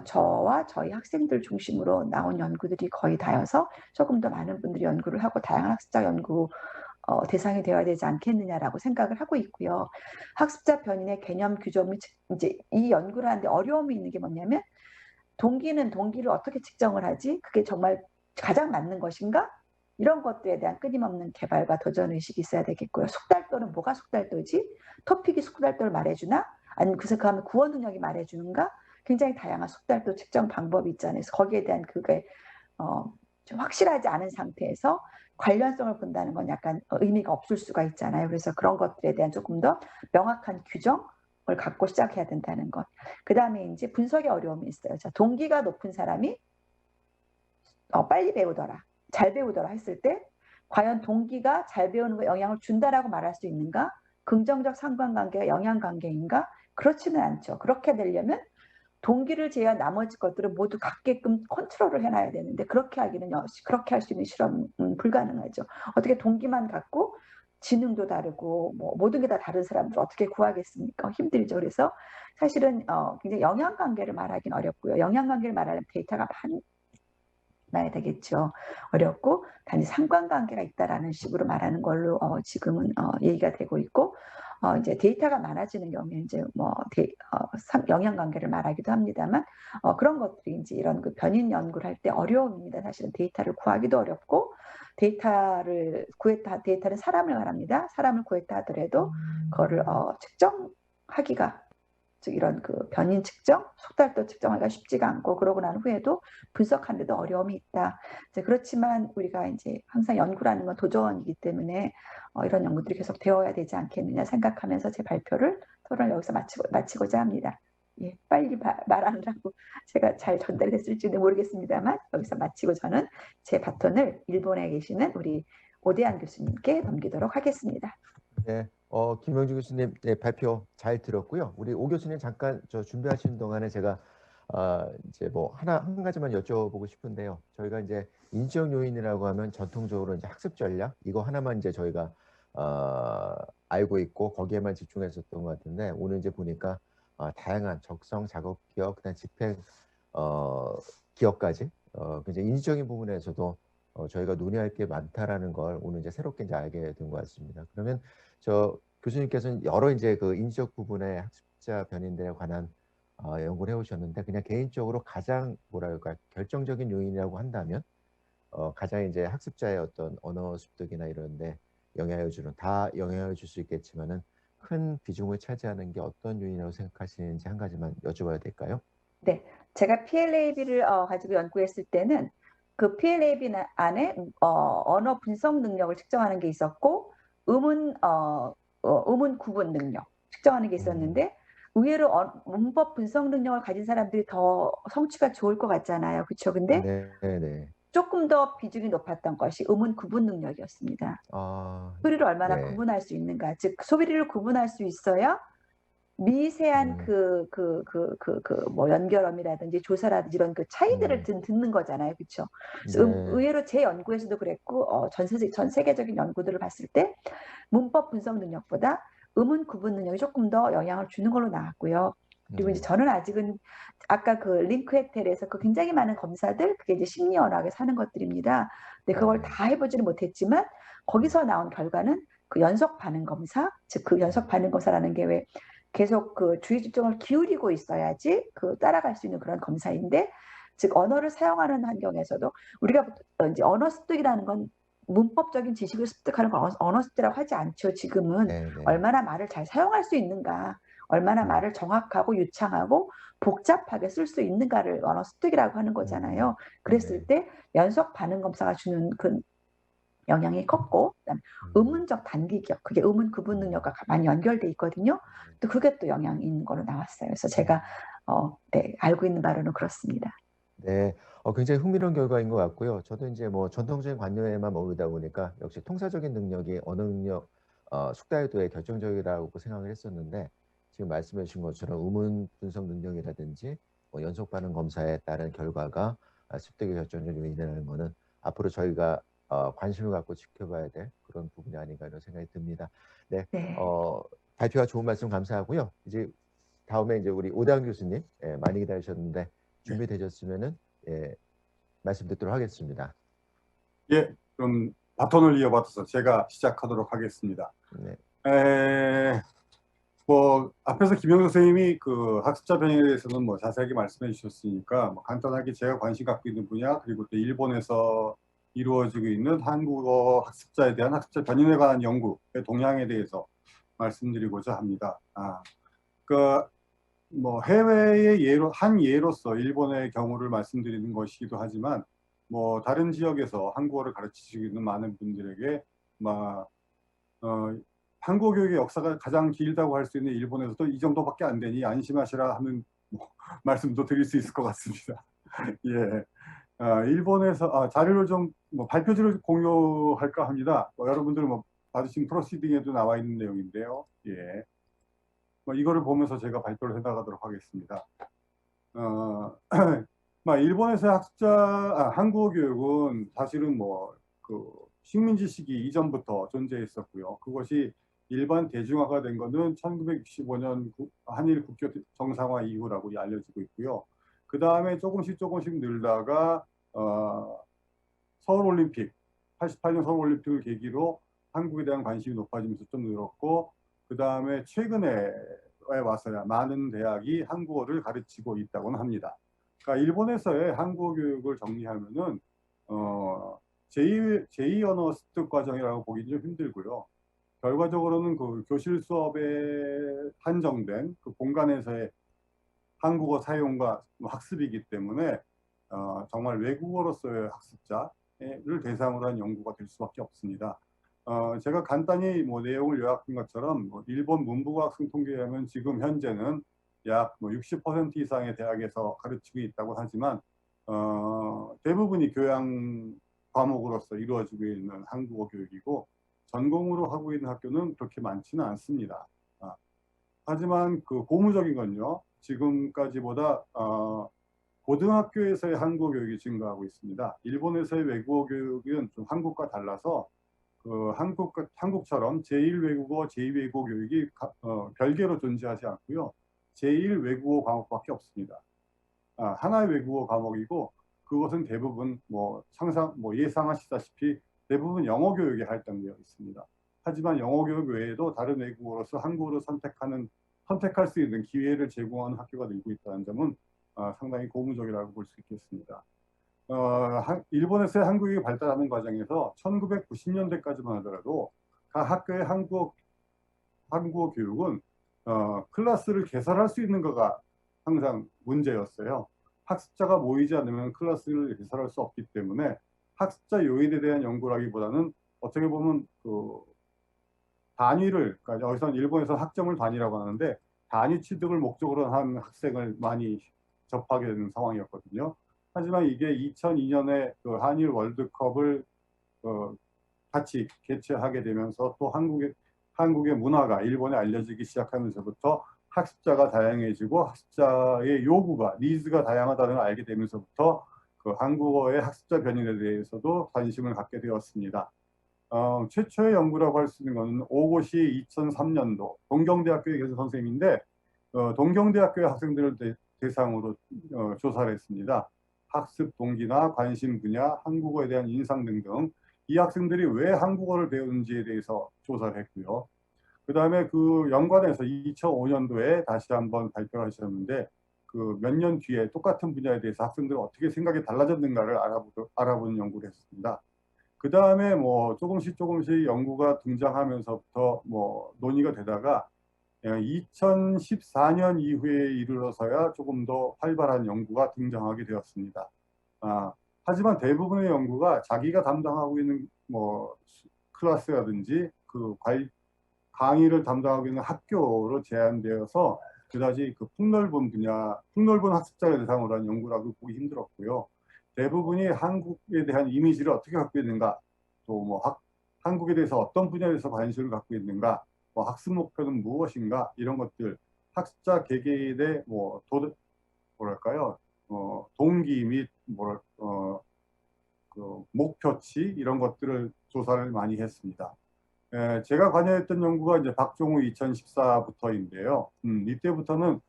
저와 저희 학생들 중심으로 나온 연구들이 거의 다여서 조금 더 많은 분들이 연구를 하고 다양한 학습자 연구 대상이 되어야 되지 않겠느냐라고 생각을 하고 있고요. 학습자 변인의 개념 규정이 이제 이 연구를 하는데 어려움이 있는 게 뭐냐면 동기를 어떻게 측정을 하지? 그게 정말 가장 맞는 것인가? 이런 것들에 대한 끊임없는 개발과 도전 의식이 있어야 되겠고요. 숙달도는 뭐가 숙달도지? 토픽이 숙달도를 말해주나? 아니면 그 하면 구어 능력이 말해주는가? 굉장히 다양한 숙달도 측정 방법이 있잖아요. 그래서 거기에 대한 그게 좀 확실하지 않은 상태에서 관련성을 본다는 건 약간 의미가 없을 수가 있잖아요. 그래서 그런 것들에 대한 조금 더 명확한 규정을 갖고 시작해야 된다는 것. 그 다음에 이제 분석의 어려움이 있어요. 자, 동기가 높은 사람이 빨리 배우더라, 잘 배우더라 했을 때 과연 동기가 잘 배우는 거에 영향을 준다라고 말할 수 있는가? 긍정적 상관관계가 영향관계인가? 그렇지는 않죠. 그렇게 되려면 동기를 제외한 나머지 것들을 모두 갖게끔 컨트롤을 해놔야 되는데 그렇게 그렇게 할 수 있는 실험은 불가능하죠. 어떻게 동기만 갖고 지능도 다르고 뭐 모든 게 다 다른 사람들 어떻게 구하겠습니까? 힘들죠. 그래서 사실은 굉장히 영향관계를 말하기는 어렵고요. 영향관계를 말하려면 데이터가 많아야 되겠죠. 어렵고 단지 상관관계가 있다라는 식으로 말하는 걸로 지금은 얘기가 되고 있고 이제 데이터가 많아지는 경우에 이제 뭐 영향관계를 말하기도 합니다만 그런 것들이 이제 이런 그 변인 연구를 할 때 어려움입니다. 사실은 데이터를 구하기도 어렵고 데이터를 사람을 말합니다. 사람을 구했다 하더라도 그거를 측정하기가 즉 이런 그 변인 측정, 속달도 측정하기가 쉽지가 않고 그러고 난 후에도 분석하는데도 어려움이 있다. 이제 그렇지만 우리가 이제 항상 연구라는 건 도전이기 때문에 이런 연구들이 계속 되어야 되지 않겠느냐 생각하면서 제 토론을 여기서 마치고자 합니다. 예, 빨리 말하느라고 제가 잘 전달이 됐을지는 모르겠습니다만 여기서 마치고 저는 제 바톤을 일본에 계시는 우리 오대환 교수님께 넘기도록 하겠습니다. 네, 김명주 교수님 네, 발표 잘 들었고요. 우리 오 교수님 잠깐 저 준비하시는 동안에 제가 이제 뭐 한 가지만 여쭤보고 싶은데요. 저희가 이제 인지적 요인이라고 하면 전통적으로 이제 학습 전략 이거 하나만 이제 저희가 알고 있고 거기에만 집중했었던 것 같은데 오늘 이제 보니까 다양한 적성, 작업 기억, 그다음 집행 기억까지 굉장히 인지적인 부분에서도 저희가 논의할 게 많다라는 걸 오늘 이제 새롭게 이제 알게 된 것 같습니다. 그러면 저 교수님께서는 여러 이제 그 인지적 부분의 학습자 변인들에 관한 연구를 해오셨는데 그냥 개인적으로 가장 뭐랄까 결정적인 요인이라고 한다면 가장 이제 학습자의 어떤 언어 습득이나 이런데 영향을 줄 수 있겠지만은 큰 비중을 차지하는 게 어떤 요인이라고 생각하시는지 한 가지만 여쭤봐도 될까요? 네, 제가 PLAB를 가지고 연구했을 때는 그 PLAB 안에 언어 분석 능력을 측정하는 게 있었고 음운 구분 능력 측정하는 게 있었는데 의외로 문법 분석 능력을 가진 사람들이 더 성취가 좋을 것 같잖아요. 그렇죠? 근데 네. 조금 더 비중이 높았던 것이 음운 구분 능력이었습니다. 소리를 얼마나 네. 구분할 수 있는가, 즉 소리를 구분할 수 있어야 미세한 뭐 연결음이라든지 조사라든지 이런 그 차이들을 듣는 거잖아요. 그렇죠? 그래서 네. 의외로 제 연구에서도 그랬고 전 세계적인 연구들을 봤을 때 문법 분석 능력보다 음운 구분 능력이 조금 더 영향을 주는 걸로 나왔고요. 그리고 이제 저는 아직은 아까 그 링크에텔에서 그 굉장히 많은 검사들 그게 이제 심리 언어학에 사는 것들입니다. 근데 그걸 다 해보지는 못했지만 거기서 나온 결과는 그 연속 반응 검사, 즉 그 연속 반응 검사라는 게 왜 계속 그 주의 집중을 기울이고 있어야지 그 따라갈 수 있는 그런 검사인데, 즉 언어를 사용하는 환경에서도 우리가 이제 언어 습득이라는 건 문법적인 지식을 습득하는 걸 언어 습득이라고 하지 않죠. 지금은 네. 얼마나 말을 잘 사용할 수 있는가, 얼마나 말을 정확하고 유창하고 복잡하게 쓸 수 있는가를 언어 습득이라고 하는 거잖아요. 그랬을 때 연속 반응 검사가 주는 그 영향이 컸고, 그다음에 의문적 단기 기억, 그게 의문 구분 능력과 많이 연결돼 있거든요. 또 그게 또 영향이 있는 걸로 나왔어요. 그래서 제가 네, 알고 있는 바로는 그렇습니다. 네, 굉장히 흥미로운 결과인 것 같고요. 저도 이제 뭐 전통적인 관념에만 머물다 보니까 역시 통사적인 능력이 언어 능력 숙달도에 결정적이라고 생각을 했었는데, 지금 말씀해 주신 것처럼 의문 분석 능력이라든지 뭐 연속 반응 검사에 따른 결과가 습득의 결정적인 요인이라는 거는 앞으로 저희가 관심을 갖고 지켜봐야 될 그런 부분이 아닌가 이런 생각이 듭니다. 네, 네. 발표가 좋은 말씀 감사하고요. 이제 다음에 이제 우리 오다은 교수님, 많이 기다리셨는데 준비되셨으면은 말씀 듣도록 하겠습니다. 예, 그럼 바톤을 이어받아서 제가 시작하도록 하겠습니다. 네. 뭐 앞에서 김영수 선생님이 그 학습자 변형에 대해서는 뭐 자세하게 말씀해 주셨으니까 뭐 간단하게 제가 관심 갖고 있는 분야, 그리고 또 일본에서 이루어지고 있는 한국어 학습자에 대한 학습자 변형에 관한 연구의 동향에 대해서 말씀드리고자 합니다. 뭐 해외의 한 예로서 일본의 경우를 말씀드리는 것이기도 하지만, 뭐 다른 지역에서 한국어를 가르치시고 있는 많은 분들에게 한국어 교육의 역사가 가장 길다고 할 수 있는 일본에서도 이 정도밖에 안 되니 안심하시라 하는 말씀도 드릴 수 있을 것 같습니다. 예. 일본에서 자료를 좀 발표지를 공유할까 합니다. 여러분들 받으신 프로시딩에도 나와 있는 내용인데요. 예. 이거를 보면서 제가 발표를 해나가도록 하겠습니다. 일본에서의 한국어 교육은 사실은 그 식민지 시기 이전부터 존재했었고요. 그것이 일반 대중화가 된 것은 1965년 한일 국교 정상화 이후라고 알려지고 있고요. 그 다음에 조금씩 늘다가 서울올림픽, 88년 서울올림픽을 계기로 한국에 대한 관심이 높아지면서 좀 늘었고, 그 다음에 최근에 와서야 많은 대학이 한국어를 가르치고 있다고는 합니다. 그러니까 일본에서의 한국어 교육을 정리하면은 제2 언어 습득 과정이라고 보기 좀 힘들고요. 결과적으로는 그 교실 수업에 한정된 그 공간에서의 한국어 사용과 학습이기 때문에 정말 외국어로서의 학습자를 대상으로 한 연구가 될 수밖에 없습니다. 제가 간단히 내용을 요약한 것처럼 일본 문부과 학생 통계에 의하면 지금 현재는 약 60% 이상의 대학에서 가르치고 있다고 하지만 대부분이 교양 과목으로서 이루어지고 있는 한국어 교육이고, 전공으로 하고 있는 학교는 그렇게 많지는 않습니다. 하지만 그 고무적인 건요, 지금까지보다 고등학교에서의 한국어 교육이 증가하고 있습니다. 일본에서의 외국어 교육은 좀 한국과 달라서 한국처럼 제1외국어, 제2외국어 교육이 별개로 존재하지 않고요. 제1외국어 과목밖에 없습니다. 하나의 외국어 과목이고, 그것은 대부분 예상하시다시피 대부분 영어 교육에 할당되어 있습니다. 하지만 영어 교육 외에도 다른 외국어로서 한국어를 선택할 수 있는 기회를 제공하는 학교가 늘고 있다는 점은 상당히 고무적이라고 볼 수 있겠습니다. 일본에서의 한국어가 발달하는 과정에서 1990년대까지만 하더라도 각 학교의 한국어 교육은 클래스를 개설할 수 있는 거가 항상 문제였어요. 학습자가 모이지 않으면 클래스를 개설할 수 없기 때문에 학습자 요인에 대한 연구라기보다는 어떻게 보면 그 단위를, 그러니까 여기서 일본에서 학점을 단위라고 하는데 단위 취득을 목적으로 한 학생을 많이 접하게 되는 상황이었거든요. 하지만 이게 2002년에 그 한일 월드컵을 같이 개최하게 되면서 또 한국의 문화가 일본에 알려지기 시작하면서부터 학습자가 다양해지고 학습자의 요구가, 니즈가 다양하다는 걸 알게 되면서부터 그 한국어의 학습자 변인에 대해서도 관심을 갖게 되었습니다. 최초의 연구라고 할 수 있는 것은 오고시 2003년도 동경대학교의 교수 선생님인데, 동경대학교의 학생들을 대상으로 조사를 했습니다. 학습 동기나 관심 분야, 한국어에 대한 인상 등등 이 학생들이 왜 한국어를 배우는지에 대해서 조사를 했고요. 그 다음에 그 연관해서 2005년도에 다시 한번 발표를 하셨는데, 그 몇 년 뒤에 똑같은 분야에 대해서 학생들이 어떻게 생각이 달라졌는가를 알아보는 연구를 했습니다. 그 다음에 조금씩 연구가 등장하면서부터 논의가 되다가 2014년 이후에 이르러서야 조금 더 활발한 연구가 등장하게 되었습니다. 하지만 대부분의 연구가 자기가 담당하고 있는 뭐 클래스라든지 그 강의를 담당하고 있는 학교로 제한되어서 그다지 그 폭넓은 학습자를 대상으로 한 연구라고 보기 힘들었고요. 대부분이 한국에 대한 이미지를 어떻게 갖고 있는가, 또 뭐 한국에 대해서 어떤 분야에서 관심을 갖고 있는가, 뭐 학습 목표는 무엇인가, 이런 것들, 학습자 개개인의 뭐 뭐랄까요, 동기 및 그 목표치, 이런 것들을 조사를 많이 했습니다. 제가 관여했던 연구가 이제 박종우 2014부터인데요. 이때부터는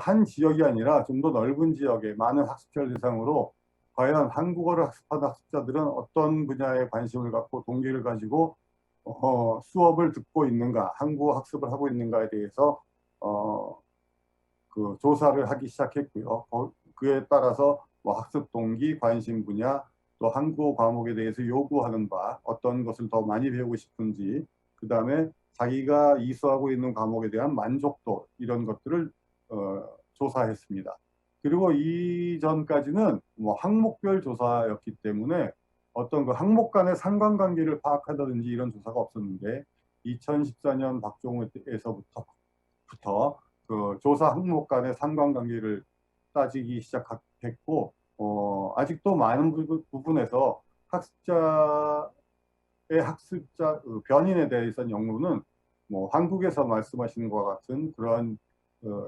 한 지역이 아니라 좀 더 넓은 지역의 많은 학습자를 대상으로 과연 한국어를 학습하는 학습자들은 어떤 분야에 관심을 갖고 동기를 가지고 수업을 듣고 있는가, 한국어 학습을 하고 있는가에 대해서 그 조사를 하기 시작했고요. 그에 따라서 뭐 학습 동기, 관심 분야, 또 한국어 과목에 대해서 요구하는 바, 어떤 것을 더 많이 배우고 싶은지, 그 다음에 자기가 이수하고 있는 과목에 대한 만족도, 이런 것들을 조사했습니다. 그리고 이전까지는 뭐 항목별 조사였기 때문에 어떤 그 항목 간의 상관관계를 파악하다든지 이런 조사가 없었는데, 2014년 박종우에서부터 그 조사 항목 간의 상관관계를 따지기 시작했고, 아직도 많은 부분에서 학습자 변인에 대해서는 연구는 뭐 한국에서 말씀하시는 것과 같은 그런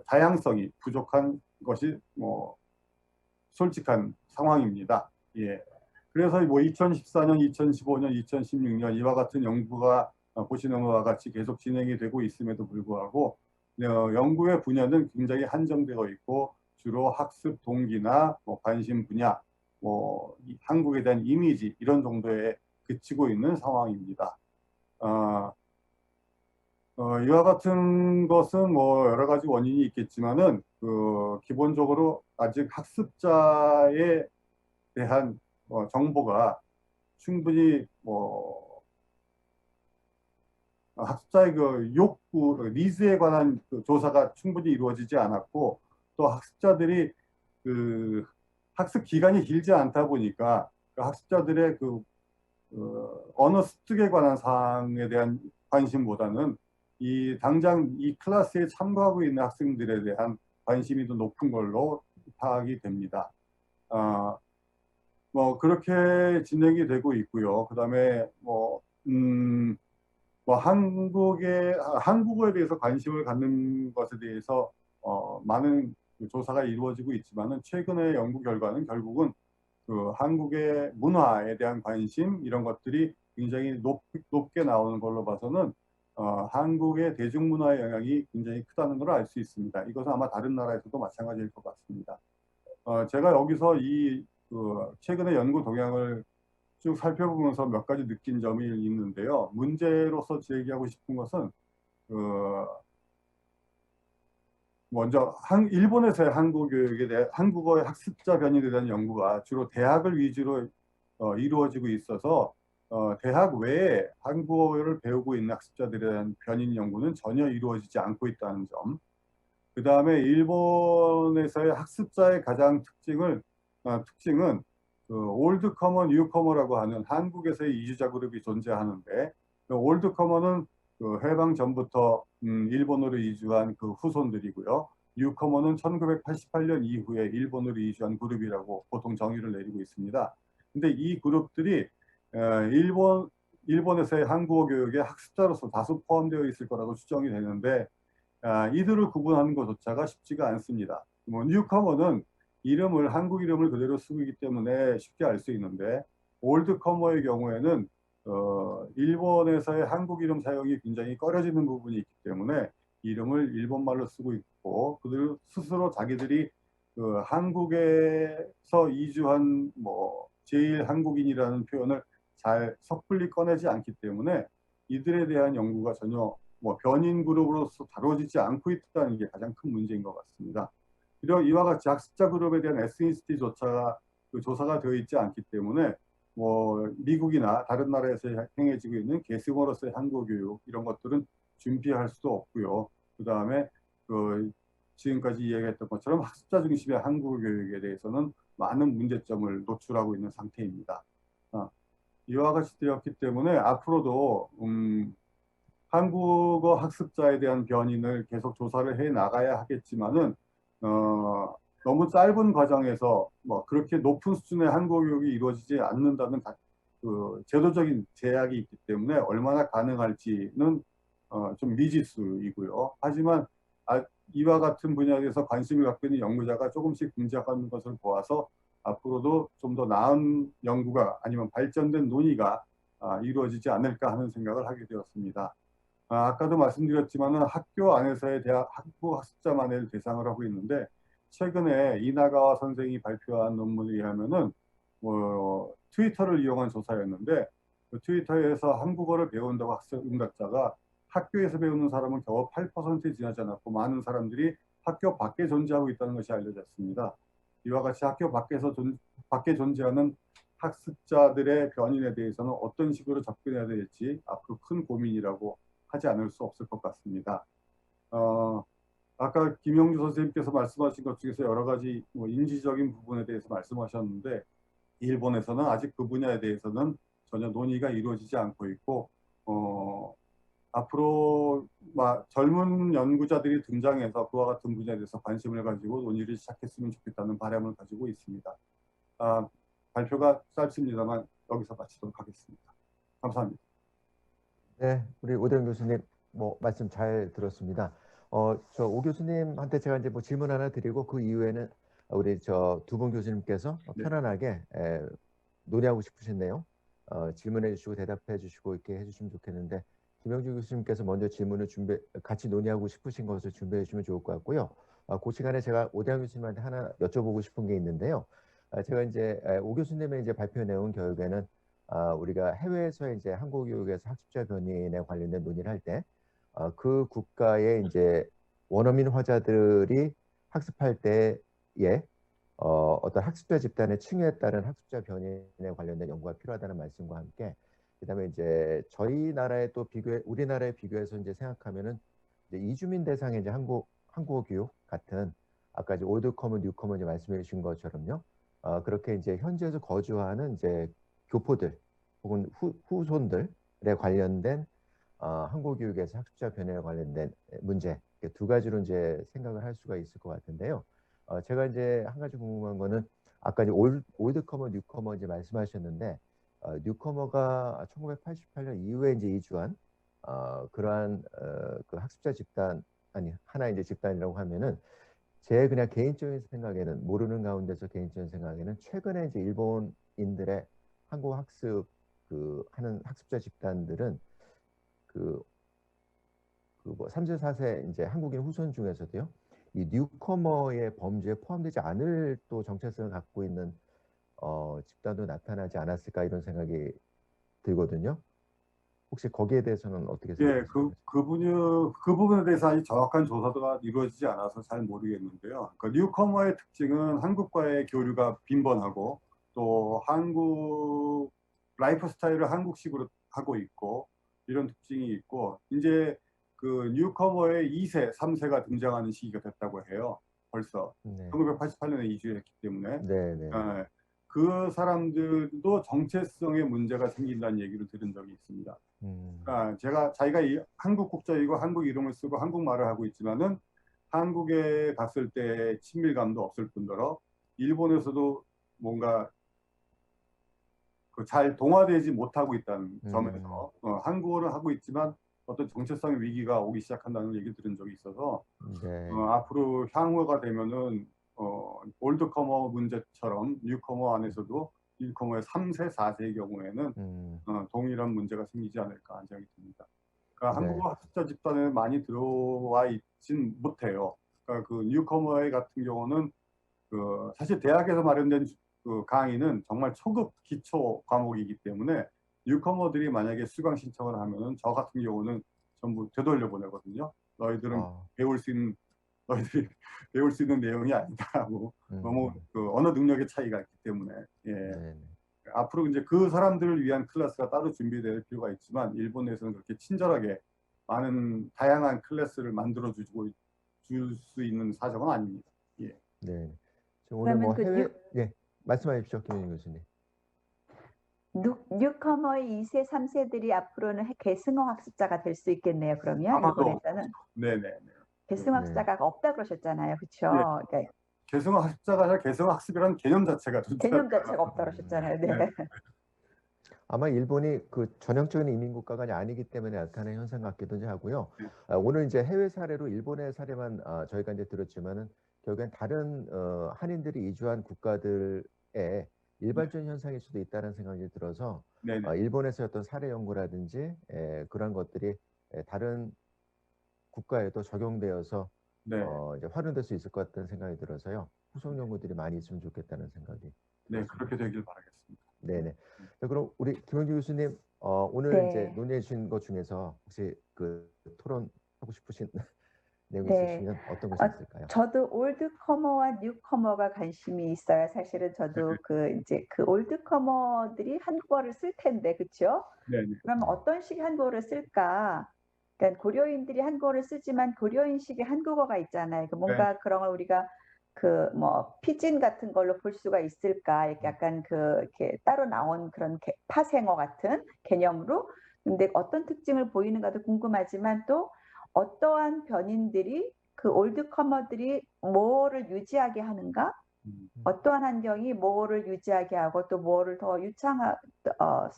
다양성이 부족한 것이 뭐 솔직한 상황입니다. 예. 그래서 뭐 2014년, 2015년, 2016년 이와 같은 연구가 보시는 것과 같이 계속 진행이 되고 있음에도 불구하고 연구의 분야는 굉장히 한정되어 있고, 주로 학습 동기나 뭐 관심 분야, 뭐 한국에 대한 이미지, 이런 정도에 그치고 있는 상황입니다. 이와 같은 것은 뭐 여러 가지 원인이 있겠지만은 기본적으로 아직 학습자에 대한 정보가 충분히 학습자의 그 욕구, 니즈에 관한 그 조사가 충분히 이루어지지 않았고, 또 학습자들이 그 학습 기간이 길지 않다 보니까 그 학습자들의 언어 습득에 관한 사항에 대한 관심보다는 당장 이 클래스에 참가하고 있는 학생들에 대한 관심이 더 높은 걸로 파악이 됩니다. 뭐 그렇게 진행이 되고 있고요. 그다음에 한국어에 대해서 관심을 갖는 것에 대해서 많은 조사가 이루어지고 있지만은, 최근의 연구 결과는 결국은 한국의 문화에 대한 관심, 이런 것들이 굉장히 높게 나오는 걸로 봐서는 한국의 대중문화의 영향이 굉장히 크다는 걸 알 수 있습니다. 이것은 아마 다른 나라에서도 마찬가지일 것 같습니다. 제가 여기서 최근의 연구 동향을 쭉 살펴보면서 몇 가지 느낀 점이 있는데요. 문제로서 제기하고 싶은 것은 먼저 일본에서의 한국 교육에 대한 한국어의 학습자 변이에 대한 연구가 주로 대학을 위주로 이루어지고 있어서 대학 외에 한국어를 배우고 있는 학습자들에 대한 변인 연구는 전혀 이루어지지 않고 있다는 점. 그 다음에 일본에서의 학습자의 가장 특징은 올드 커머, 뉴 커머라고 하는 한국에서의 이주자 그룹이 존재하는데, 올드 커머는 해방 전부터 일본으로 이주한 그 후손들이고요. 뉴 커머는 1988년 이후에 일본으로 이주한 그룹이라고 보통 정의를 내리고 있습니다. 근데 이 그룹들이 일본에서의 한국어 교육의 학습자로서 다수 포함되어 있을 거라고 추정이 되는데, 이들을 구분하는 것조차가 쉽지가 않습니다. 뭐 뉴커머는 한국 이름을 그대로 쓰고 있기 때문에 쉽게 알 수 있는데, 올드커머의 경우에는 일본에서의 한국 이름 사용이 굉장히 꺼려지는 부분이 있기 때문에 이름을 일본말로 쓰고 있고, 그들 스스로 자기들이 한국에서 이주한 제일 한국인이라는 표현을 잘 섣불리 꺼내지 않기 때문에 이들에 대한 연구가 전혀 변인 그룹으로서 다뤄지지 않고 있다는 게 가장 큰 문제인 것 같습니다. 이런 이와 같이 학습자 그룹에 대한 에스니시티조차 조사가 되어 있지 않기 때문에 미국이나 다른 나라에서 행해지고 있는 계승어로서의 한국어 교육, 이런 것들은 준비할 수도 없고요. 그 다음에 그 지금까지 이야기했던 것처럼 학습자 중심의 한국어 교육에 대해서는 많은 문제점을 노출하고 있는 상태입니다. 이와 같이 되었기 때문에 앞으로도 한국어 학습자에 대한 변인을 계속 조사를 해 나가야 하겠지만은 너무 짧은 과정에서 뭐 그렇게 높은 수준의 한국어 교육이 이루어지지 않는다는 그 제도적인 제약이 있기 때문에 얼마나 가능할지는 좀 미지수이고요. 하지만 이와 같은 분야에 대해서 관심을 갖고 있는 연구자가 조금씩 등장하는 것을 보아서 앞으로도 좀 더 나은 연구가 아니면 발전된 논의가 이루어지지 않을까 하는 생각을 하게 되었습니다. 아까도 말씀드렸지만 학교 안에서의 한국어 학습자만을 대상을 하고 있는데 최근에 이나가와 선생이 발표한 논문에 의하면은 트위터를 이용한 조사였는데 그 트위터에서 한국어를 배운다고 응답자가 학교에서 배우는 사람은 겨우 8%에 지나지 않았고 많은 사람들이 학교 밖에 존재하고 있다는 것이 알려졌습니다. 이와 같이 학교 밖에 존재하는 학습자들의 변인에 대해서는 어떤 식으로 접근해야 될지 앞으로 큰 고민이라고 하지 않을 수 없을 것 같습니다. 아까 김영주 선생님께서 말씀하신 것 중에서 여러 가지 인지적인 부분에 대해서 말씀하셨는데 일본에서는 아직 그 분야에 대해서는 전혀 논의가 이루어지지 않고 있고 앞으로 젊은 연구자들이 등장해서 그와 같은 분야에 대해서 관심을 가지고 논의를 시작했으면 좋겠다는 바람을 가지고 있습니다. 발표가 짧습니다만 여기서 마치도록 하겠습니다. 감사합니다. 네, 우리 오대영 교수님 말씀 잘 들었습니다. 저 오 교수님한테 제가 이제 질문 하나 드리고 그 이후에는 우리 저 두 분 교수님께서 네. 편안하게 논의하고 싶으신 내용 질문해 주시고 대답해 주시고 이렇게 해주시면 좋겠는데 김영주 교수님께서 먼저 질문을 같이 논의하고 싶으신 것을 준비해 주시면 좋을 것 같고요. 그 시간에 제가 오대영 교수님한테 하나 여쭤보고 싶은 게 있는데요. 제가 이제 오 교수님의 이제 발표 내용 결국에는 우리가 해외에서 이제 한국 교육에서 학습자 변인에 관련된 논의를 할 때 그 국가의 이제 원어민 화자들이 학습할 때에 어떤 학습자 집단의 층에 따른 학습자 변인에 관련된 연구가 필요하다는 말씀과 함께 그다음에 이제 저희 나라에 또 우리나라에 비교해서 이제 생각하면은 이제 이주민 대상의 이제 한국어 교육 같은 아까 이제 올드커머, 뉴커머 이제 말씀해 주신 것처럼요. 그렇게 이제 현지에서 거주하는 이제 교포들 혹은 후손들에 관련된 한국 교육에서 학습자 변화에 관련된 문제 두 가지로 이제 생각을 할 수가 있을 것 같은데요. 제가 이제 한 가지 궁금한 거는 아까 이제 올드커머, 뉴커머 이제 말씀하셨는데 뉴커머가 1988년 이후에 이제 이주한 그러한 그 학습자 집단 하나의 이제 집단이라고 하면은 제 그냥 개인적인 생각에는 모르는 가운데서 개인적인 생각에는 최근에 이제 일본인들의 한국 학습 하는 학습자 집단들은 그 3세, 4세 이제 한국인 후손 중에서도요. 이 뉴커머의 범주에 포함되지 않을 또 정체성을 갖고 있는 집단도 나타나지 않았을까 이런 생각이 들거든요. 혹시 거기에 대해서는 어떻게 생각하세요? 그 부분에 대해서 아직 정확한 조사가 이루어지지 않아서 잘 모르겠는데요. 뉴커머의 특징은 한국과의 교류가 빈번하고 또 한국 라이프 스타일을 한국식으로 하고 있고 이런 특징이 있고 이제 그 뉴커머의 2세, 3세가 등장하는 시기가 됐다고 해요. 벌써 네. 1988년에 이주했기 때문에 네. 그 사람들도 정체성에 문제가 생긴다는 얘기를 들은 적이 있습니다. 자기가 한국 국적이고 한국 이름을 쓰고 한국말을 하고 있지만은 한국에 갔을 때 친밀감도 없을 뿐더러 일본에서도 뭔가 잘 동화되지 못하고 있다는 점에서 한국어를 하고 있지만 어떤 정체성의 위기가 오기 시작한다는 얘기를 들은 적이 있어서 네. 앞으로 향후가 되면은 올드커머 문제처럼 뉴커머 안에서도 뉴커머의 3세, 4세의 경우에는 동일한 문제가 생기지 않을까 하는 생각이 듭니다. 그러니까 네. 한국어 학습자 집단에 많이 들어와 있진 못해요. 그러니까 그 뉴커머 같은 경우는 사실 대학에서 마련된 그 강의는 정말 초급 기초 과목이기 때문에 뉴커머들이 만약에 수강 신청을 하면은 저 같은 경우는 전부 되돌려 보내거든요. 너희들은 너희들이 배울 수 있는 내용이 아니다고 너무 언어 능력의 차이가 있기 때문에 앞으로 이제 그 사람들을 위한 클래스가 따로 준비될 필요가 있지만 일본에서는 그렇게 친절하게 많은 다양한 클래스를 만들어 주고 줄 수 있는 사정은 아닙니다. 예. 네. 오늘 그러면 뭐 그 해외 예 말씀하십시오, 김현희 교수님. 뉴커머의 2세, 3세들이 앞으로는 계승어 학습자가 될 수 있겠네요. 그러면 아마도 일본에서는 네네네. 계승어 네. 학습자가 없다 그러셨잖아요. 예. 그렇죠? 그러니까 개성 학습자가 아니라 개성 학습이라는 개념 자체가 개념 존재하지 자체가 없다 그러셨잖아요. 네. 네. 아마 일본이 그 전형적인 이민 국가가 아니기 때문에 나타나는 현상 같기도 하고요. 오늘 이제 해외 사례로 일본의 사례만 저희가 이제 들었지만은 결국엔 다른 한인들이 이주한 국가들의 일반적인 현상일 수도 있다는 생각이 들어서 네네. 일본에서 어떤 사례 연구라든지 그런 것들이 다른 국가에도 적용되어서 네. 이제 활용될 수 있을 것 같다는 생각이 들어서요. 후속 연구들이 많이 있으면 좋겠다는 생각이 네, 들었습니다. 그렇게 되길 바라겠습니다. 네네. 자, 그럼 우리 김원주 교수님 오늘 이제 네. 논의해 주신 것 중에서 혹시 그 토론하고 싶으신 내용이 네. 있으시면 어떤 것이 있을까요? 저도 올드커머와 뉴커머가 관심이 있어요. 사실은 저도 이제 그 올드커머들이 한국어를 쓸 텐데, 그렇죠? 네네. 그러면 어떤 식의 한국어를 쓸까? 그러니까 고려인들이 한국어를 쓰지만 고려인식의 한국어가 있잖아요. 그 뭔가 그런 걸 우리가 그 뭐 피진 같은 걸로 볼 수가 있을까? 이렇게 약간 이렇게 따로 나온 그런 파생어 같은 개념으로. 근데 어떤 특징을 보이는가도 궁금하지만 또 어떠한 변인들이 그 올드커머들이 뭐를 유지하게 하는가? 어떠한 환경이 뭐를 유지하게 하고 또 뭐를 더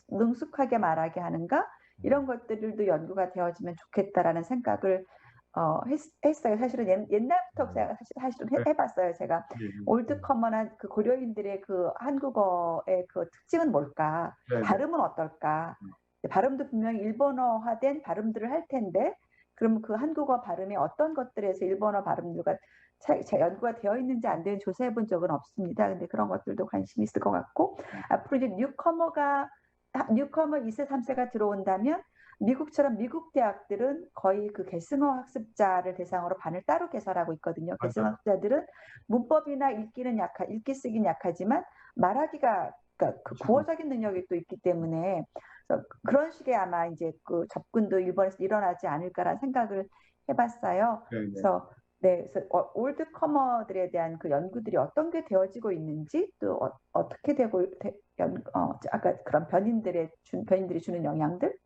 능숙하게 말하게 하는가? 이런 것들도 연구가 되어지면 좋겠다라는 생각을 했어요. 사실은 옛날부터 사실은 해봤어요. 제가 올드커머나 그 고려인들의 그 한국어의 그 특징은 뭘까? 발음은 어떨까? 발음도 분명히 일본어화된 발음들을 할 텐데, 그럼 그 한국어 발음이 어떤 것들에서 일본어 발음들과 연구가 되어 있는지 안 되는 조사해 본 적은 없습니다. 근데 그런 것들도 관심이 있을 것 같고, 앞으로 이제 뉴커머 2세, 3세가 들어온다면 미국처럼 미국 대학들은 거의 그 계승어 학습자를 대상으로 반을 따로 개설하고 있거든요. 계승어 학습자들은 문법이나 읽기 쓰기는 약하지만 말하기가 그러니까 그 구어적인 능력이 또 있기 때문에 그런 식의 아마 이제 그 접근도 일본에서 일어나지 않을까라는 생각을 해봤어요. 그래서 그래서 올드커머들에 대한 그 연구들이 어떤 게 되어지고 있는지 또 어떻게 되고 아까 그런 변인들이 주는 영향들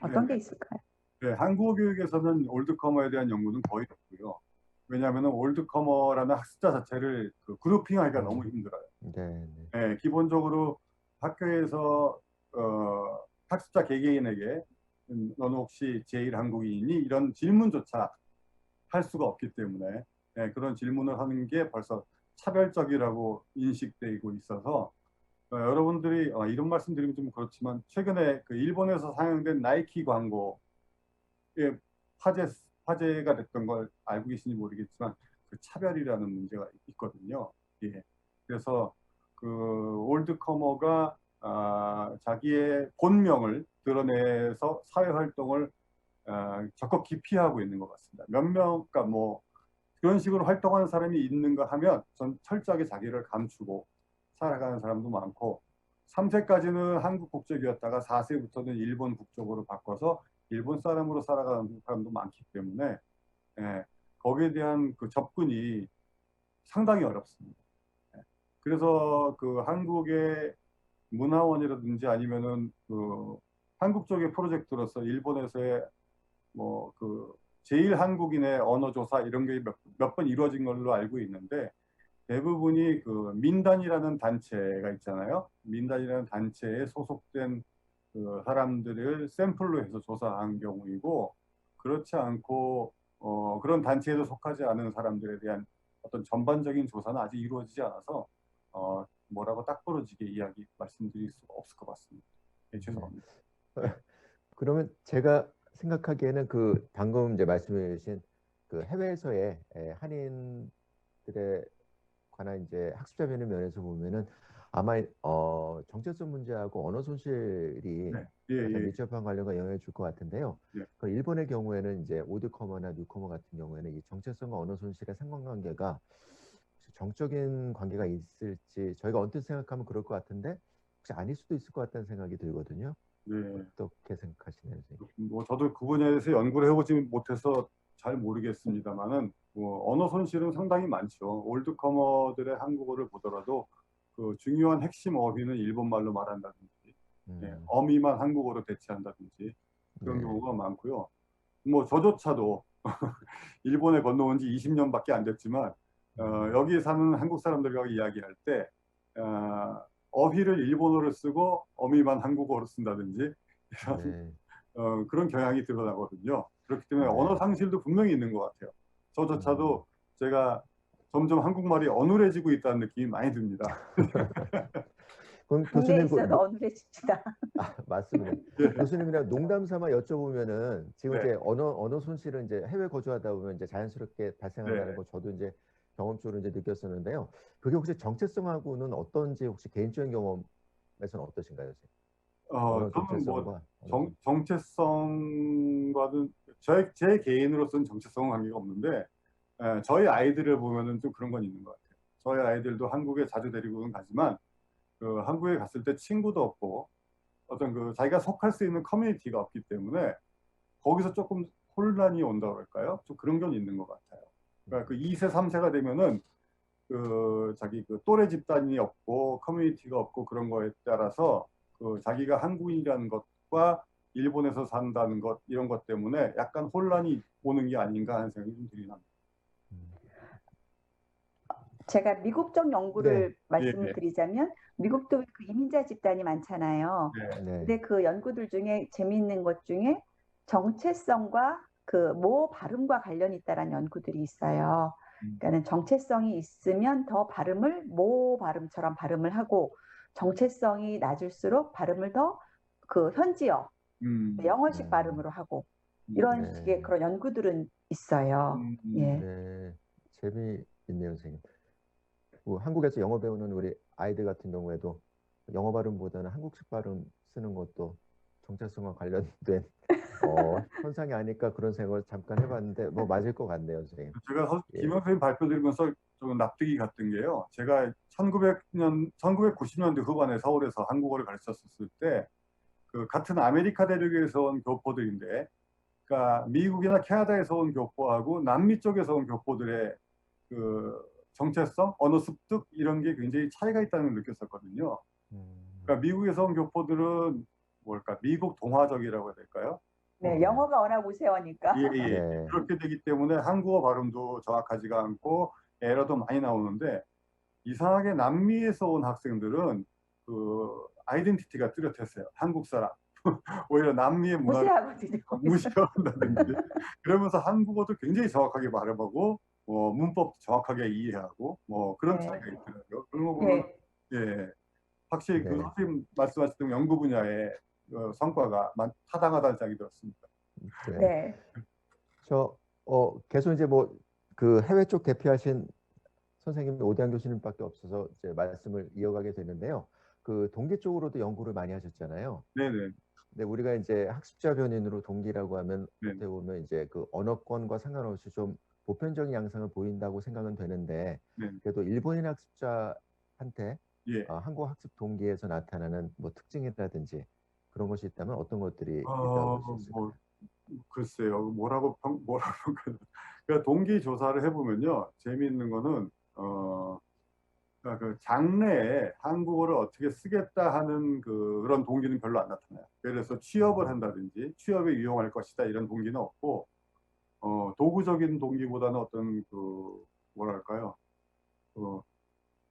어떤 게 있을까요? 네, 한국어 교육에서는 올드커머에 대한 연구는 거의 없고요. 왜냐하면 올드커머라는 학습자 자체를 그룹핑하기가 너무 힘들어요. 네, 기본적으로 학교에서 학습자 개개인에게 너는 혹시 제일 한국인이니? 이런 질문조차 할 수가 없기 때문에 그런 질문을 하는 게 벌써 차별적이라고 인식되고 있어서 여러분들이 이런 말씀 드리면 좀 그렇지만 최근에 그 일본에서 상영된 나이키 광고에 화제가 됐던 걸 알고 계신지 모르겠지만 그 차별이라는 문제가 있거든요. 예. 그래서 그 올드커머가 자기의 본명을 드러내서 사회활동을 적극 기피하고 있는 것 같습니다. 그러니까 뭐 그런 식으로 활동하는 사람이 있는가 하면 전 철저하게 자기를 감추고 살아가는 사람도 많고 3세까지는 한국 국적이었다가 4세부터는 일본 국적으로 바꿔서 일본 사람으로 살아가는 사람도 많기 때문에 거기에 대한 그 접근이 상당히 어렵습니다. 그래서 그 한국의 문화원이라든지 아니면은 그 한국 쪽의 프로젝트로서 일본에서의 뭐 그 제일 한국인의 언어 조사 이런 게 몇 번 이루어진 걸로 알고 있는데 대부분이 그 민단이라는 단체가 있잖아요. 민단이라는 단체에 소속된 그 사람들을 샘플로 해서 조사한 경우이고 그렇지 않고 그런 단체에도 속하지 않은 사람들에 대한 어떤 전반적인 조사는 아직 이루어지지 않아서 뭐라고 딱 부러지게 말씀드릴 수가 없을 것 같습니다. 네, 죄송합니다. 그러면 제가 생각하기에는 그 방금 이제 말씀해 주신 그 해외에서의 한인들의 관한 이제 학습자 변화 면에서 보면은 아마 정체성 문제하고 언어 손실이 밀접한 관련과 영향을 줄 것 같은데요. 그 일본의 경우에는 이제 올드커머나 뉴커머 같은 경우에는 이 정체성과 언어 손실의 상관관계가 정적인 관계가 있을지 저희가 언뜻 생각하면 그럴 것 같은데 혹시 아닐 수도 있을 것 같다는 생각이 들거든요. 네. 어떻게 생각하시나요, 선생님? 뭐 저도 그 분야에 대해서 연구를 해보지 못해서 잘 모르겠습니다만은 뭐 언어 손실은 상당히 많죠. 올드커머들의 한국어를 보더라도 그 중요한 핵심 어휘는 일본말로 말한다든지, 예, 어미만 한국어로 대체한다든지 그런 네. 경우가 많고요. 뭐 저조차도 일본에 건너온 지 20년밖에 안 됐지만 여기 사는 한국 사람들과 이야기할 때 어휘를 일본어로 쓰고 어미만 한국어로 쓴다든지 이런 네. 그런 경향이 드러나거든요. 그렇기 때문에 네. 언어 상실도 분명히 있는 것 같아요. 저조차도 제가 점점 한국말이 어눌해지고 있다는 느낌이 많이 듭니다. 그럼 국내에 교수님 있어도 어눌해집니다. 맞습니다. 네. 교수님이랑 농담 삼아 여쭤보면은 지금 네. 이제 언어 손실은 이제 해외 거주하다 보면 이제 자연스럽게 발생한다는 네. 거 저도 이제 경험적으로 이제 느꼈었는데요. 그게 혹시 정체성하고는 어떤지 혹시 개인적인 경험에서는 어떠신가요, 선생님? 언어 저는 뭐 정체성과 언어 손실. 정체성과는 제 개인으로서는 정체성은 관계가 없는데 저희 아이들을 보면은 좀 그런 건 있는 것 같아요. 저희 아이들도 한국에 자주 데리고는 가지만 그 한국에 갔을 때 친구도 없고 어떤 그 자기가 속할 수 있는 커뮤니티가 없기 때문에 거기서 조금 혼란이 온다고 할까요? 좀 그런 건 있는 것 같아요. 그러니까 그 2세, 3세가 되면은 그 자기 그 또래 집단이 없고 커뮤니티가 없고 그런 거에 따라서 그 자기가 한국인이라는 것과 일본에서 산다는 것 이런 것 때문에 약간 혼란이 오는 게 아닌가 하는 생각이 좀 들긴 합니다. 제가 미국적 네. 연구를 말씀을 예. 드리자면 미국도 그 이민자 집단이 많잖아요. 네. 네. 근데 그 연구들 중에 재미있는 것 중에 정체성과 그 모 발음과 관련이 있다라는 연구들이 있어요. 그러니까는 정체성이 있으면 더 발음을 모 발음처럼 발음을 하고 정체성이 낮을수록 발음을 더 그 현지어, 영어식 발음으로 하고 이런 네. 식의 그런 연구들은 있어요. 예. 네. 재미있네요, 선생님. 뭐 한국에서 영어 배우는 우리 아이들 같은 경우에도 영어 발음보다는 한국식 발음 쓰는 것도 정체성과 관련된 현상이 아닐까 그런 생각을 잠깐 해봤는데 뭐 맞을 것 같네요, 선생님. 제가 예. 김영 선생님 발표 들으면서 좀 납득이 갔던 게요. 제가 1990년대 후반에 서울에서 한국어를 가르쳤었을 때 그 같은 아메리카 대륙에서 온 교포들인데, 그러니까 미국이나 캐나다에서 온 교포하고 남미 쪽에서 온 교포들의 그 정체성, 언어 습득 이런 게 굉장히 차이가 있다는 걸 느꼈었거든요. 그러니까 미국에서 온 교포들은 뭘까 미국 동화적이라고 해야 될까요? 네, 영어가 워낙 우세하니까. 예, 예. 네. 그렇게 되기 때문에 한국어 발음도 정확하지가 않고 에러도 많이 나오는데 이상하게 남미에서 온 학생들은 그 아이덴티티가 뚜렷했어요. 한국 사람. 오히려 남미의 문화를 우세하거든요. 무시한다든지 그러면서 한국어도 굉장히 정확하게 발음하고 문법도 정확하게 이해하고 뭐 그런 네. 차이가 있더라고요. 그런 거 보면 예, 확실히 그 네. 선생님 말씀하셨던 연구 분야의 성과가 타당하다는 생각이 들었습니다. 네. 네. 계속 이제 뭐 그 해외 쪽 대표하신 선생님 오대환 교수님밖에 없어서 이제 말씀을 이어가게 되는데요. 그 동기 쪽으로도 연구를 많이 하셨잖아요. 네네. 근데 우리가 이제 학습자 변인으로 동기라고 하면 네. 어떻게 보면 이제 그 언어권과 상관없이 좀 보편적인 양상을 보인다고 생각은 되는데 네. 그래도 일본인 학습자한테 예. 한국 학습 동기에서 나타나는 뭐 특징이라든지 그런 것이 있다면 어떤 것들이 있다고 볼 수 있을까요? 뭐 글쎄요. 뭐라고 그러니까 동기 조사를 해보면요. 재미있는 거는 그러니까 그 장래에 한국어를 어떻게 쓰겠다 하는 그런 동기는 별로 안 나타나요. 그래서 취업을 한다든지 취업에 유용할 것이다 이런 동기는 없고 도구적인 동기보다는 어떤 그 뭐랄까요? 그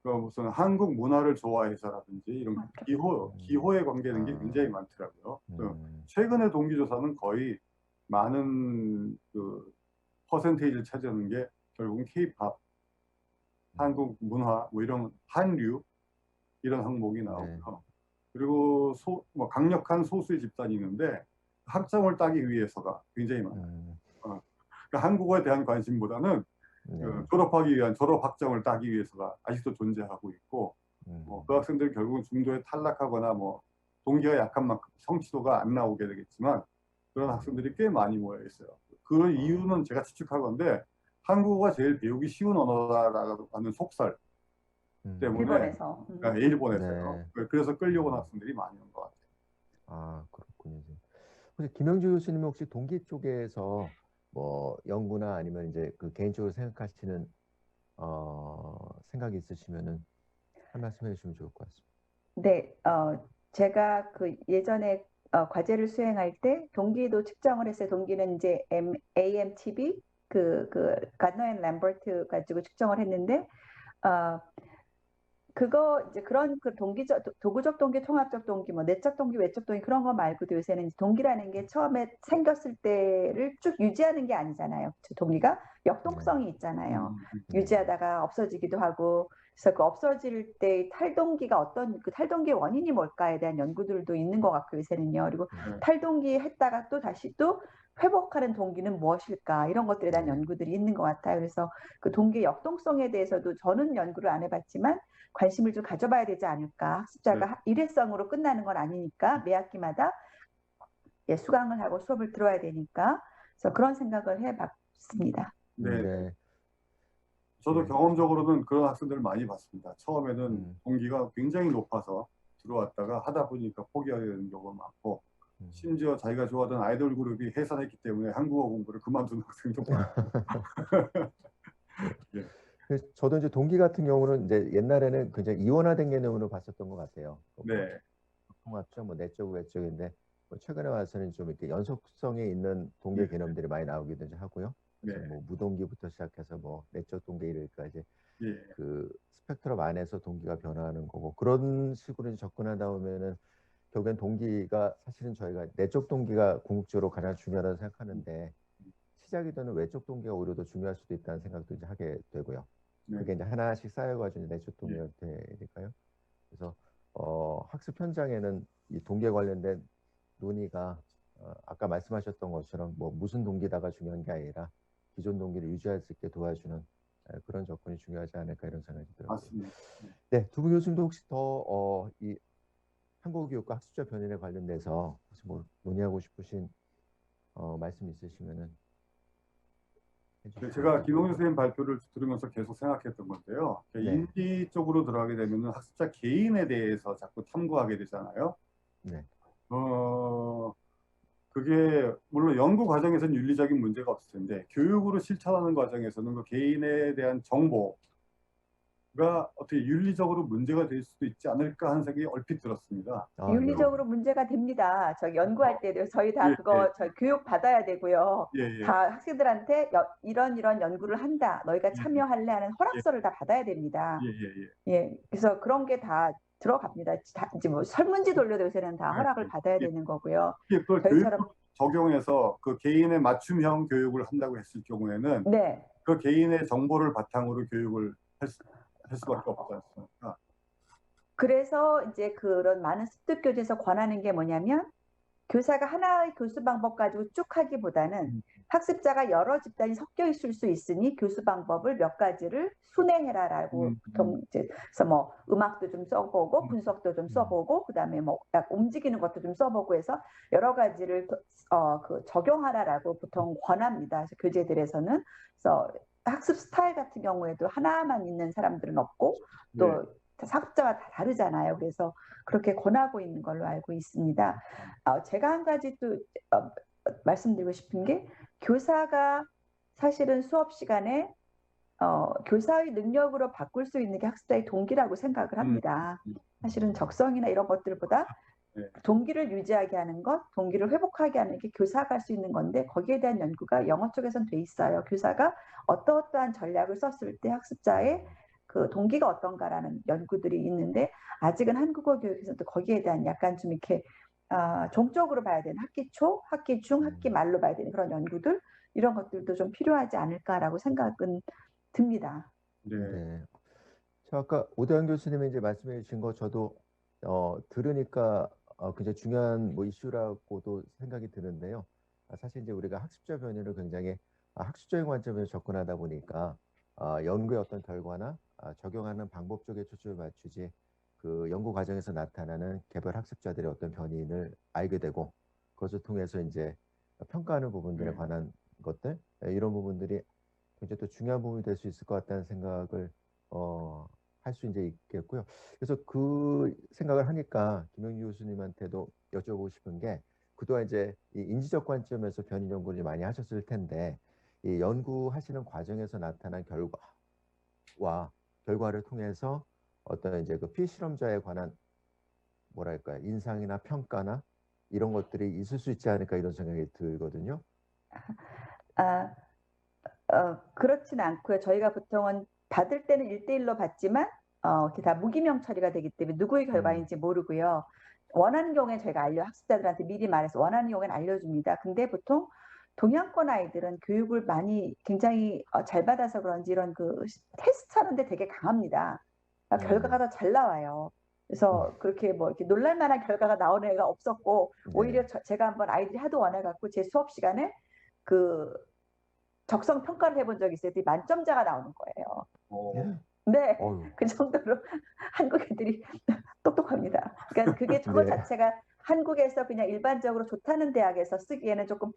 무슨 한국 문화를 좋아해서라든지 이런 기호에 관계되는 게 굉장히 많더라고요. 최근의 동기조사는 거의 많은 그 퍼센테이지를 차지하는 게 결국은 K-팝, 한국 문화, 뭐 이런 한류 이런 항목이 나오고요. 그리고 뭐 강력한 소수의 집단이 있는데 학점을 따기 위해서가 굉장히 많아요. 그러니까 한국어에 대한 관심보다는 졸업하기 위한 졸업 학점을 따기 위해서가 아직도 존재하고 있고 그 학생들이 결국은 중도에 탈락하거나 뭐 동기가 약한 만큼 성취도가 안 나오게 되겠지만 그런 학생들이 꽤 많이 모여 있어요. 그 이유는 제가 추측하건데 한국어가 제일 배우기 쉬운 언어다라는 속설 때문에 일본에서. 일본에서요. 그래서 끌려온 학생들이 많이 온 것 같아요. 아, 그렇군요. 혹시 김영주 교수님 혹시 동기 쪽에서 뭐 연구나 아니면 이제 그 개인적으로 생각하시는 생각이 있으시면은 한 말씀 해주시면 좋을 것 같습니다. 네, 제가 그 예전에 과제를 수행할 때 동기도 측정을 했어요. 동기는 이제 AMTB 그 가너 앤 램버트 가지고 측정을 했는데 어, 그거 이제 그런 그 도구적 동기, 통합적 동기, 뭐 내적 동기, 외적 동기 그런 거 말고도 요새는 동기라는 게 처음에 생겼을 때를 쭉 유지하는 게 아니잖아요. 그 동기가 역동성이 있잖아요. 네. 유지하다가 없어지기도 하고 그래서 그 없어질 때 탈동기가 어떤 그 탈동기의 원인이 뭘까에 대한 연구들도 있는 것 같고 요새는요. 그리고 탈동기 했다가 또 다시 또 회복하는 동기는 무엇일까 이런 것들에 대한 네. 연구들이 있는 것 같아요. 그래서 그 동기의 역동성에 대해서도 저는 연구를 안 해봤지만 관심을 좀 가져봐야 되지 않을까. 학습자가 일회성으로 끝나는 건 아니니까 매 학기마다 수강을 하고 수업을 들어야 되니까 그래서 그런 생각을 해봤습니다. 네. 네. 저도 네. 경험적으로는 그런 학생들을 많이 봤습니다. 처음에는 음. 동기가 굉장히 높아서 들어왔다가 하다 보니까 포기하게 되는 경우가 많고 심지어 자기가 좋아하던 아이돌 그룹이 해산했기 때문에 한국어 공부를 그만둔 학생도 많고. 예. 그래서 저도 이제 동기 같은 경우는 이제 옛날에는 굉장히 이원화된 개념으로 봤었던 것 같아요. 네. 통합적, 뭐 내적, 외적인데 뭐 최근에 와서는 좀 이렇게 연속성이 있는 동기 네. 개념들이 많이 나오기도 이제 하고요. 그래서 네. 뭐 무동기부터 시작해서 뭐 내적 동기 이르기까지 예. 그 스펙트럼 안에서 동기가 변화하는 거고 그런 식으로 이제 접근하다 보면은 결국엔 동기가 사실은 저희가 내적 동기가 궁극적으로 가장 중요하다고 생각하는데 시작이 되는 외적 동기가 오히려 더 중요할 수도 있다는 생각도 이제 하게 되고요. 네. 그게 이제 하나씩 쌓여가지고 내적 예. 동기가 되니까요. 그래서 학습 현장에는 이 동기에 관련된 논의가 아까 말씀하셨던 것처럼 뭐 무슨 동기다가 중요한 게 아니라 기존 동기를 유지할 수 있게 도와주는 그런 접근이 중요하지 않을까 이런 생각이 들어요. 맞습니다. 네, 두 분 교수님도 혹시 더 이 한국 교육과 학습자 변인에 관련돼서 혹시 뭐 논의하고 싶으신 말씀 있으시면은 네, 해주시면 제가 좋을 것 김홍준 같아요. 선생님 발표를 들으면서 계속 생각했던 건데요. 네. 인지 쪽으로 들어가게 되면 학습자 개인에 대해서 자꾸 탐구하게 되잖아요. 네. 그게 물론 연구 과정에서는 윤리적인 문제가 없을 텐데 교육으로 실천하는 과정에서는 그 개인에 대한 정보가 어떻게 윤리적으로 문제가 될 수도 있지 않을까 하는 생각이 얼핏 들었습니다. 아, 네. 윤리적으로 문제가 됩니다. 저 연구할 때도 저희 다 예, 그거 저희 교육 받아야 되고요. 예, 예, 다 학생들한테 이런 연구를 한다. 너희가 예, 참여할래 하는 예, 허락서를 다 받아야 됩니다. 예, 예, 예. 예, 그래서 그런 게 다 들어갑니다. 이제 뭐 설문지 돌려도 요새는 다 허락을 받아야 예, 되는 거고요. 예, 그걸 저희처럼 교육으로 적용해서 그 개인의 맞춤형 교육을 한다고 했을 경우에는 네. 그 개인의 정보를 바탕으로 교육을 할 수밖에 없지 않습니까? 그래서 이제 그런 많은 습득 교재에서 권하는 게 뭐냐면 교사가 하나의 교수 방법 가지고 쭉 하기보다는 학습자가 여러 집단이 섞여 있을 수 있으니 교수 방법을 몇 가지를 순회해라라고 보통 이제 그래서 뭐 음악도 좀 써보고 분석도 좀 써보고 그다음에 뭐 움직이는 것도 좀 써보고 해서 여러 가지를 그 적용하라라고 보통 권합니다. 그래서 교재들에서는 그래서 학습 스타일 같은 경우에도 하나만 있는 사람들은 없고 또 네. 학습자가 다 다르잖아요. 그래서 그렇게 권하고 있는 걸로 알고 있습니다. 제가 한 가지 또 말씀드리고 싶은 게 교사가 사실은 수업 시간에 교사의 능력으로 바꿀 수 있는 게 학습자의 동기라고 생각을 합니다. 사실은 적성이나 이런 것들보다 네. 동기를 유지하게 하는 것, 동기를 회복하게 하는 게 교사가 할 수 있는 건데 거기에 대한 연구가 영어 쪽에선 돼 있어요. 교사가 어떠한 전략을 썼을 때 학습자의 그 동기가 어떤가라는 연구들이 있는데 아직은 한국어 교육에서도 거기에 대한 약간 좀 이렇게 종적으로 봐야 되는 학기 초, 학기 중, 학기 말로 봐야 되는 그런 연구들 이런 것들도 좀 필요하지 않을까라고 생각은 듭니다. 네. 네. 저 아까 오대환 교수님이 이제 말씀해 주신 거 저도 들으니까 굉장히 중요한 뭐 이슈라고도 생각이 드는데요. 사실 이제 우리가 학습자 변이를 굉장히 학술적인 관점에서 접근하다 보니까 연구의 어떤 결과나 적용하는 방법 쪽에 초점을 맞추지 그 연구 과정에서 나타나는 개별 학습자들의 어떤 변인을 알게 되고 그것을 통해서 이제 평가하는 부분들에 관한 것들 이런 부분들이 굉장히 또 중요한 부분이 될 수 있을 것 같다는 생각을 할 할 수 이제 있겠고요. 그래서 그 생각을 하니까 김영주 교수님한테도 여쭤보고 싶은 게 그동안 이제 이 인지적 관점에서 변인 연구를 많이 하셨을 텐데 이 연구하시는 과정에서 나타난 결과를 통해서 어떤 이제 그 피실험자에 관한 뭐랄까요 인상이나 평가나 이런 것들이 있을 수 있지 않을까 이런 생각이 들거든요. 아, 그렇진 않고요. 저희가 보통은 받을 때는 1대1로 받지만 이렇게 다 무기명 처리가 되기 때문에 누구의 결과인지 모르고요. 원하는 경우에 저희가 학습자들한테 미리 말해서 원하는 경우에는 알려줍니다. 근데 보통 동양권 아이들은 교육을 굉장히 잘 받아서 그런지 이런 그 테스트 하는데 되게 강합니다. 결과가 더 잘 나와요. 그래서 그렇게 뭐 이렇게 놀랄 만한 결과가 나오는 애가 없었고 오히려 제가 한번 아이들이 하도 원해갖고 제 수업 시간에 그 적성 평가를 해본 적이 있어요. 만점자가 나오는 거예요. 네, 어휴. 그 정도로 한국 애들이 똑똑합니다. 그러니까 그게 저거 네. 자체가 한국에서 그냥 일반적으로 좋다는 대학에서 쓰기에는 조금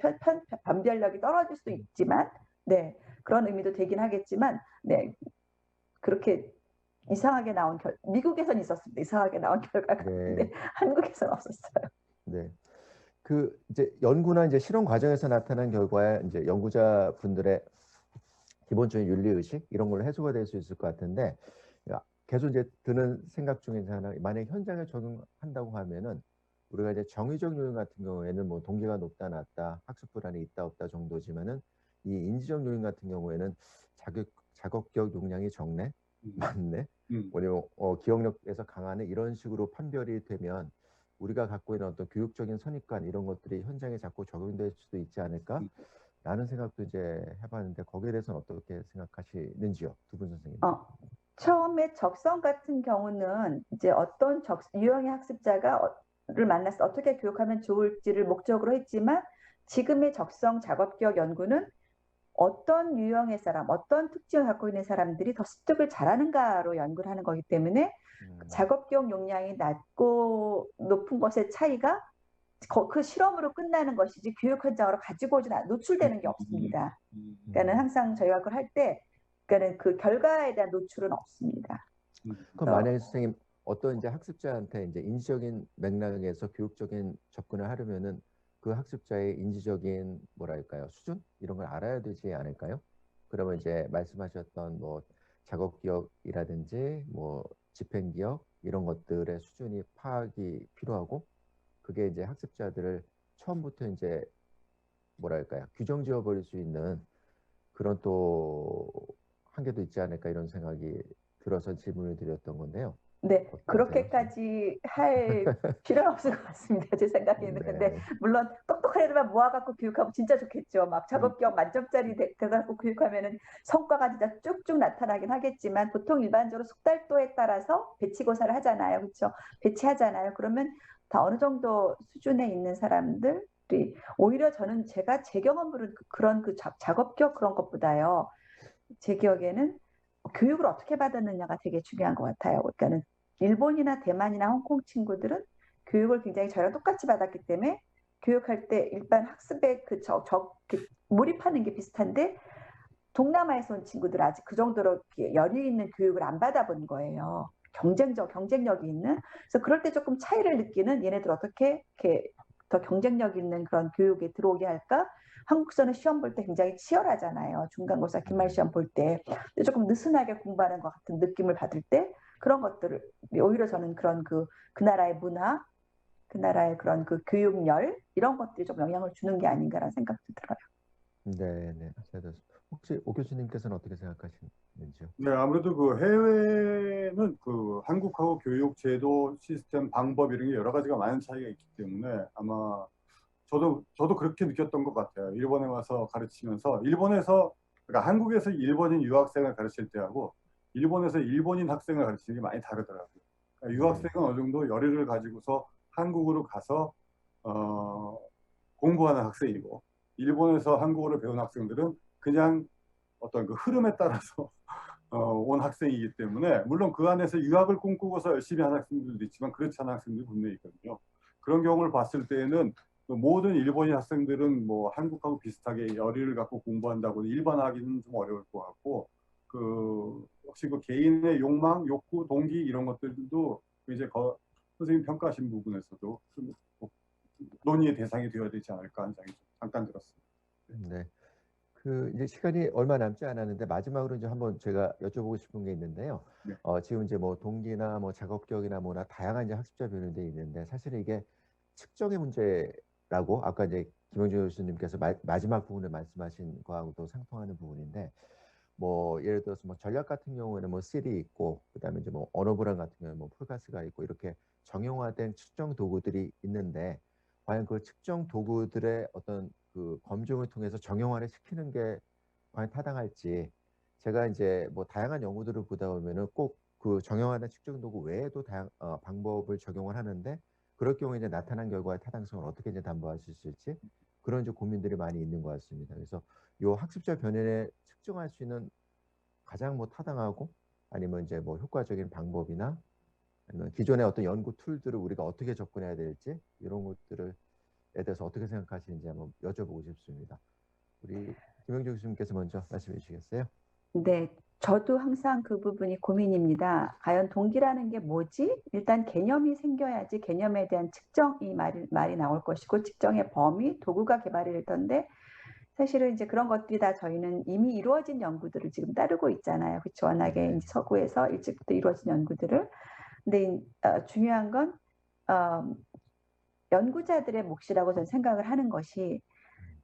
변별력이 떨어질 수도 있지만, 네, 그런 의미도 되긴 하겠지만, 네, 그렇게 이상하게 나온 미국에선 있었습니다. 이상하게 나온 결과가 있는데 한국에서는 없었어요. 네. 그 이제 연구나 이제 실험 과정에서 나타난 결과에 이제 연구자분들의 기본적인 윤리 의식 이런 걸로 해소가 될 수 있을 것 같은데 계속 이제 드는 생각 중에 하나 만약 현장에 적용한다고 하면은 우리가 이제 정의적 요인 같은 경우에는 뭐 동기가 높다 낮다 학습 불안이 있다 없다 정도지만은 이 인지적 요인 같은 경우에는 작업기억 용량이 적네 많네 뭐냐면 기억력에서 강하네 이런 식으로 판별이 되면 우리가 갖고 있는 어떤 교육적인 선입관 이런 것들이 현장에 자꾸 적용될 수도 있지 않을까 라는 생각도 이제 해봤는데 거기에 대해서는 어떻게 생각하시는지요, 두 분 선생님? 처음에 적성 같은 경우는 이제 어떤 유형의 학습자를 만나서 어떻게 교육하면 좋을지를 목적으로 했지만 지금의 적성 작업기억 연구는 어떤 유형의 사람, 어떤 특징을 갖고 있는 사람들이 더 습득을 잘하는가로 연구를 하는 거기 때문에 작업기억 용량이 낮고 높은 것의 차이가 그 실험으로 끝나는 것이지 교육 현장으로 가지고 노출되는 게 없습니다. 그러니까는 항상 저희가 그걸 할 때 그러니까는 그 결과에 대한 노출은 없습니다. 그럼 만약에 선생님 어떤 이제 학습자한테 이제 인지적인 맥락에서 교육적인 접근을 하려면은 그 학습자의 인지적인 뭐랄까요 수준 이런 걸 알아야 되지 않을까요? 그러면 이제 말씀하셨던 뭐 작업 기억이라든지 뭐 집행 기억 이런 것들의 수준이 파악이 필요하고 그게 이제 학습자들을 처음부터 이제 뭐랄까요 규정 지어 버릴 수 있는 그런 또 한계도 있지 않을까 이런 생각이 들어서 질문을 드렸던 건데요. 네, 어떠세요? 그렇게까지 할 필요는 없을 것 같습니다. 제 생각에는. 근데 물론 똑똑한 애들만 모아갖고 교육하면 진짜 좋겠죠. 막 작업기억 만점짜리 돼갖고 교육하면은 성과가 진짜 쭉쭉 나타나긴 하겠지만 보통 일반적으로 숙달도에 따라서 배치고사를 하잖아요. 그렇죠? 배치하잖아요. 그러면 다 어느 정도 수준에 있는 사람들이 오히려 저는 제가 제 경험으로 그런 그 작업기억 그런 것보다요. 제 기억에는 교육을 어떻게 받았느냐가 되게 중요한 것 같아요. 그러니까는 일본이나 대만이나 홍콩 친구들은 교육을 굉장히 저희랑 똑같이 받았기 때문에 교육할 때 일반 학습에 몰입하는 게 비슷한데 동남아에서 온 친구들 아직 그 정도로 여유 있는 교육을 안 받아본 거예요. 경쟁력이 있는. 그래서 그럴 때 조금 차이를 느끼는 얘네들 어떻게 이렇게 더 경쟁력 있는 그런 교육에 들어오게 할까? 한국서는 시험 볼 때 굉장히 치열하잖아요. 중간고사, 기말 시험 볼 때. 조금 느슨하게 공부하는 것 같은 느낌을 받을 때 그런 것들을 오히려 저는 그런 그 나라의 문화, 그 나라의 그런 그 교육열 이런 것들이 좀 영향을 주는 게 아닌가라는 생각도 들어요. 네. 혹시 오 교수님께서는 어떻게 생각하시는지요? 네, 아무래도 그 해외는 그 한국하고 교육 제도, 시스템, 방법 이런 게 여러 가지가 많은 차이가 있기 때문에 아마 저도 그렇게 느꼈던 것 같아요. 일본에 와서 가르치면서 그러니까 한국에서 일본인 유학생을 가르칠 때하고 일본에서 일본인 학생을 가르치는 게 많이 다르더라고요. 그러니까 유학생은 어느 정도 열의를 가지고서 한국으로 가서 공부하는 학생이고 일본에서 한국어를 배운 학생들은 그냥 어떤 그 흐름에 따라서 온 학생이기 때문에 물론 그 안에서 유학을 꿈꾸고서 열심히 하는 학생들도 있지만 그렇지 않은 학생들이 분명히 있거든요. 그런 경우를 봤을 때에는 모든 일본인 학생들은 뭐 한국하고 비슷하게 열의를 갖고 공부한다고 일반화하기는 좀 어려울 것 같고 혹시 그 개인의 욕망, 욕구, 동기 이런 것들도 이제 선생님 평가하신 부분에서도 좀 논의의 대상이 되어야 되지 않을까 하는 생각이 잠깐 들었습니다. 네. 이제 시간이 얼마 남지 않았는데 마지막으로 이제 한번 제가 여쭤보고 싶은 게 있는데요. 네. 지금 이제 뭐 동기나 뭐 작업격이나 뭐나 다양한 이제 학습자 변형들이 있는데 사실 이게 측정의 문제라고 아까 이제 김영준 교수님께서 마지막 부분에 말씀하신 거하고도 상통하는 부분인데 뭐 예를 들어서 뭐 전략 같은 경우에는 뭐 C이 있고 그다음에 이제 뭐 언어 불안 같은 경우는 뭐 폴카스가 있고 이렇게 정형화된 측정 도구들이 있는데 과연 그 측정 도구들의 어떤 그 검증을 통해서 정형화를 시키는 게 과연 타당할지 제가 이제 뭐 다양한 연구들을 보다 보면은 꼭 그 정형화된 측정 도구 외에도 방법을 적용을 하는데 그럴 경우에 이제 나타난 결과의 타당성을 어떻게 이제 담보하실 수 있을지 그런 이제 고민들이 많이 있는 것 같습니다. 그래서 요 학습자 변연에 측정할 수 있는 가장 뭐 타당하고 아니면 이제 뭐 효과적인 방법이나 아니면 기존의 어떤 연구 툴들을 우리가 어떻게 접근해야 될지 이런 것들에 대해서 어떻게 생각하시는지 한번 여쭤보고 싶습니다. 우리 김영준 교수님께서 먼저 말씀해 주시겠어요? 네, 저도 항상 그 부분이 고민입니다. 과연 동기라는 게 뭐지? 일단 개념이 생겨야지 개념에 대한 측정이 말이 나올 것이고 측정의 범위, 도구가 개발이 될 텐데 사실은 이제 그런 것들이 다 저희는 이미 이루어진 연구들을 지금 따르고 있잖아요. 그렇죠? 워낙에 이제 서구에서 일찍부터 이루어진 연구들을. 근데 중요한 건 연구자들의 몫이라고 저는 생각을 하는 것이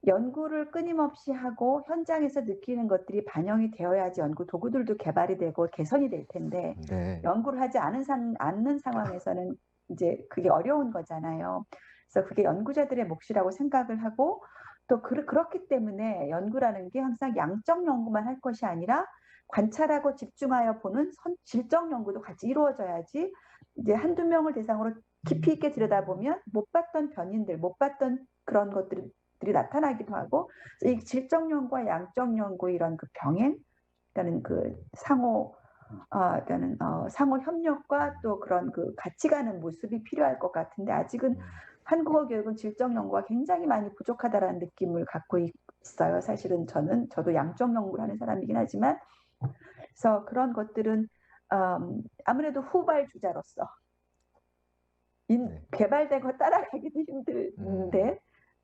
연구를 끊임없이 하고 현장에서 느끼는 것들이 반영이 되어야지 연구 도구들도 개발이 되고 개선이 될 텐데 네. 연구를 하지 않는 상황에서는 이제 그게 어려운 거잖아요. 그래서 그게 연구자들의 몫이라고 생각을 하고 또 그렇기 때문에 연구라는 게 항상 양적 연구만 할 것이 아니라 관찰하고 집중하여 보는 질적 연구도 같이 이루어져야지 이제 한두 명을 대상으로 깊이 있게 들여다보면 못 봤던 변인들, 못 봤던 그런 것들이 나타나기도 하고 이 질적 연구와 양적 연구 이런 그 병행, 그러니까는 그 상호 협력과 또 그런 그 같이 가는 모습이 필요할 것 같은데 아직은 한국어 교육은 질적 연구가 굉장히 많이 부족하다라는 느낌을 갖고 있어요. 사실은 저도 양적 연구를 하는 사람이긴 하지만 그래서 그런 것들은 아무래도 후발주자로서 개발되고 따라가기도 힘든데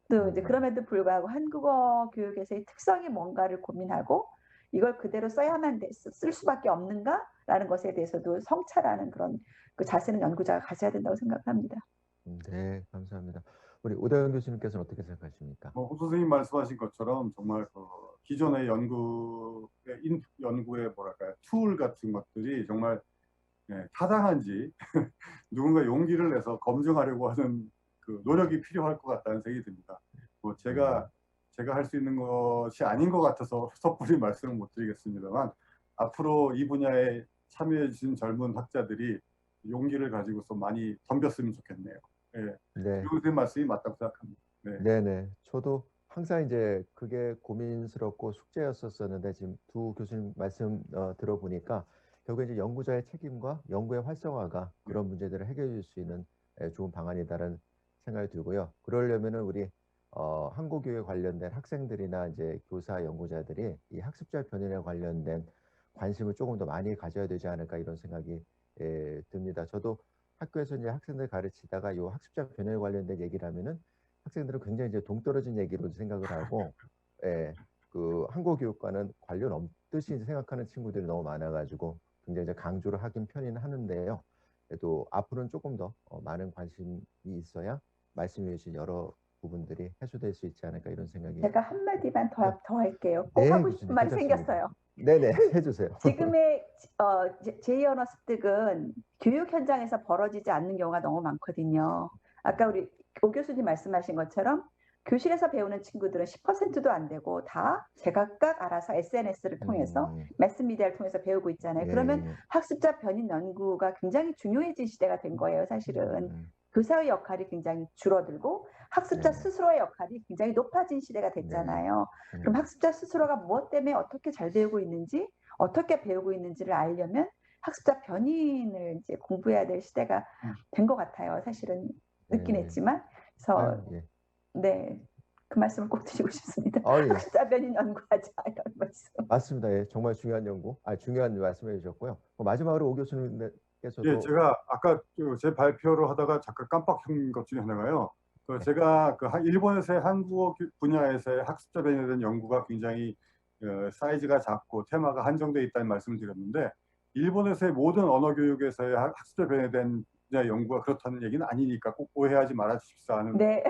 또 이제 그럼에도 불구하고 한국어 교육에서의 특성이 뭔가를 고민하고 이걸 그대로 쓸 수밖에 없는가라는 것에 대해서도 성찰하는 그런 그 자세는 연구자가 가져야 된다고 생각합니다. 네, 감사합니다. 우리 오다영 교수님께서는 어떻게 생각하십니까? 호 선생님 말씀하신 것처럼 정말 기존의 연구의 뭐랄까요 툴 같은 것들이 정말 타당한지 누군가 용기를 내서 검증하려고 하는 그 노력이 필요할 것 같다는 생각이 듭니다. 뭐 제가 할 수 있는 것이 아닌 것 같아서 섣불리 말씀을 못 드리겠습니다만 앞으로 이 분야에 참여해 주신 젊은 학자들이 용기를 가지고서 많이 덤볐으면 좋겠네요. 네. 교수님 말씀이 맞다고 생각합니다. 네네. 저도 항상 이제 그게 고민스럽고 숙제였었는데 지금 두 교수님 말씀 들어보니까 결국에 이제 연구자의 책임과 연구의 활성화가 그런 문제들을 해결해 줄 수 있는 좋은 방안이다라는 생각이 들고요. 그러려면은 우리 한국 교육에 관련된 학생들이나 이제 교사 연구자들이 이 학습자 변연에 관련된 관심을 조금 더 많이 가져야 되지 않을까 이런 생각이 듭니다. 저도 학교에서 이제 학생들 가르치다가 이 학습자 변연에 관련된 얘기를 하면은 학생들은 굉장히 이제 동떨어진 얘기로 생각을 하고, 그 한국 교육과는 관련 없듯이 생각하는 친구들이 너무 많아가지고 굉장히 이제 강조를 하긴 편히는 하는데요. 그래도 앞으로는 조금 더 많은 관심이 있어야 말씀해 주신 여러 부분들이 해소될 수 있지 않을까 이런 생각이. 제가 한마디만 더 할게요. 꼭 네, 하고 교수님, 싶은 말이 괜찮습니다. 생겼어요. 네네, 해주세요. 지금의 제2 언어 습득은 교육 현장에서 벌어지지 않는 경우가 너무 많거든요. 아까 우리 오 교수님 말씀하신 것처럼 교실에서 배우는 친구들은 10%도 안 되고 다 제각각 알아서 SNS를 통해서 매스미디어를 통해서 배우고 있잖아요. 그러면 학습자 변인 연구가 굉장히 중요해진 시대가 된 거예요. 사실은 교사의 역할이 굉장히 줄어들고 학습자 스스로의 역할이 굉장히 높아진 시대가 됐잖아요. 그럼 학습자 스스로가 무엇 때문에 어떻게 잘 배우고 있는지 어떻게 배우고 있는지를 알려면 학습자 변인을 이제 공부해야 될 시대가 된 것 같아요. 사실은 늦긴 했지만. 그래서 네. 그 말씀을 꼭 드리고 싶습니다. 아, 예. 학습자 변인 연구하자 이런 말씀. 맞습니다. 예, 정말 중요한 중요한 말씀해 주셨고요. 마지막으로 오 교수님께서도 예, 제가 아까 제 발표를 하다가 잠깐 깜빡한 것 중에 하나가요. 네. 제가 일본에서의 한국어 학습자 변이에 대한 연구가 굉장히 사이즈가 작고 테마가 한정되어 있다는 말씀을 드렸는데, 일본에서의 모든 언어 교육에서의 학습자 변이에 대한 연구가 그렇다는 얘기는 아니니까 꼭 오해하지 말아 주십사 하는. 네.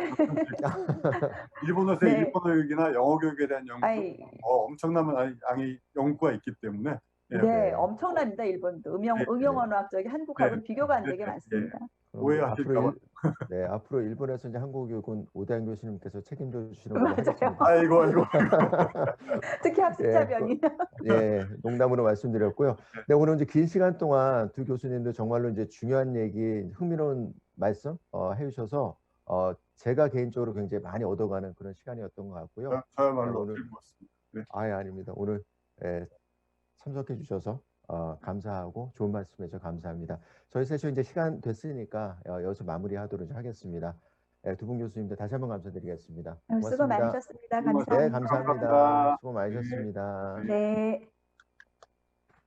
일본에서의 네. 일본어 교육이나 영어 교육에 대한 연구도 아이, 엄청난 양의 연구가 있기 때문에. 예, 네, 엄청납니다. 일본도 네, 응용 언어학적인 한국하고는 네, 비교가 안 네, 되게 네, 많습니다. 그럼 오해하실까 봐. 네, 앞으로 일본에서 이제 한국어 교육은 오대환 교수님께서 책임져 주시는 걸로 맞아요. 하겠습니다. 아이고. 특히 학습자 예, 변이. 예, 농담으로 말씀드렸고요. 네, 오늘 이제 긴 시간 동안 두 교수님도 정말로 이제 중요한 얘기, 흥미로운 말씀 해주셔서 제가 개인적으로 굉장히 많이 얻어가는 그런 시간이었던 것 같고요. 네, 저야말로 오늘 즐거웠습니다. 네. 아예 아닙니다. 오늘 참석해 주셔서 감사하고 좋은 말씀 해주셔서 감사합니다. 저희 세션 이제 시간 됐으니까 여기서 마무리하도록 하겠습니다. 두 분 교수님들 다시 한번 감사드리겠습니다. 수고 고맙습니다. 많으셨습니다. 수고 감사합니다. 네, 감사합니다. 감사합니다. 수고 많으셨습니다. 네. 네.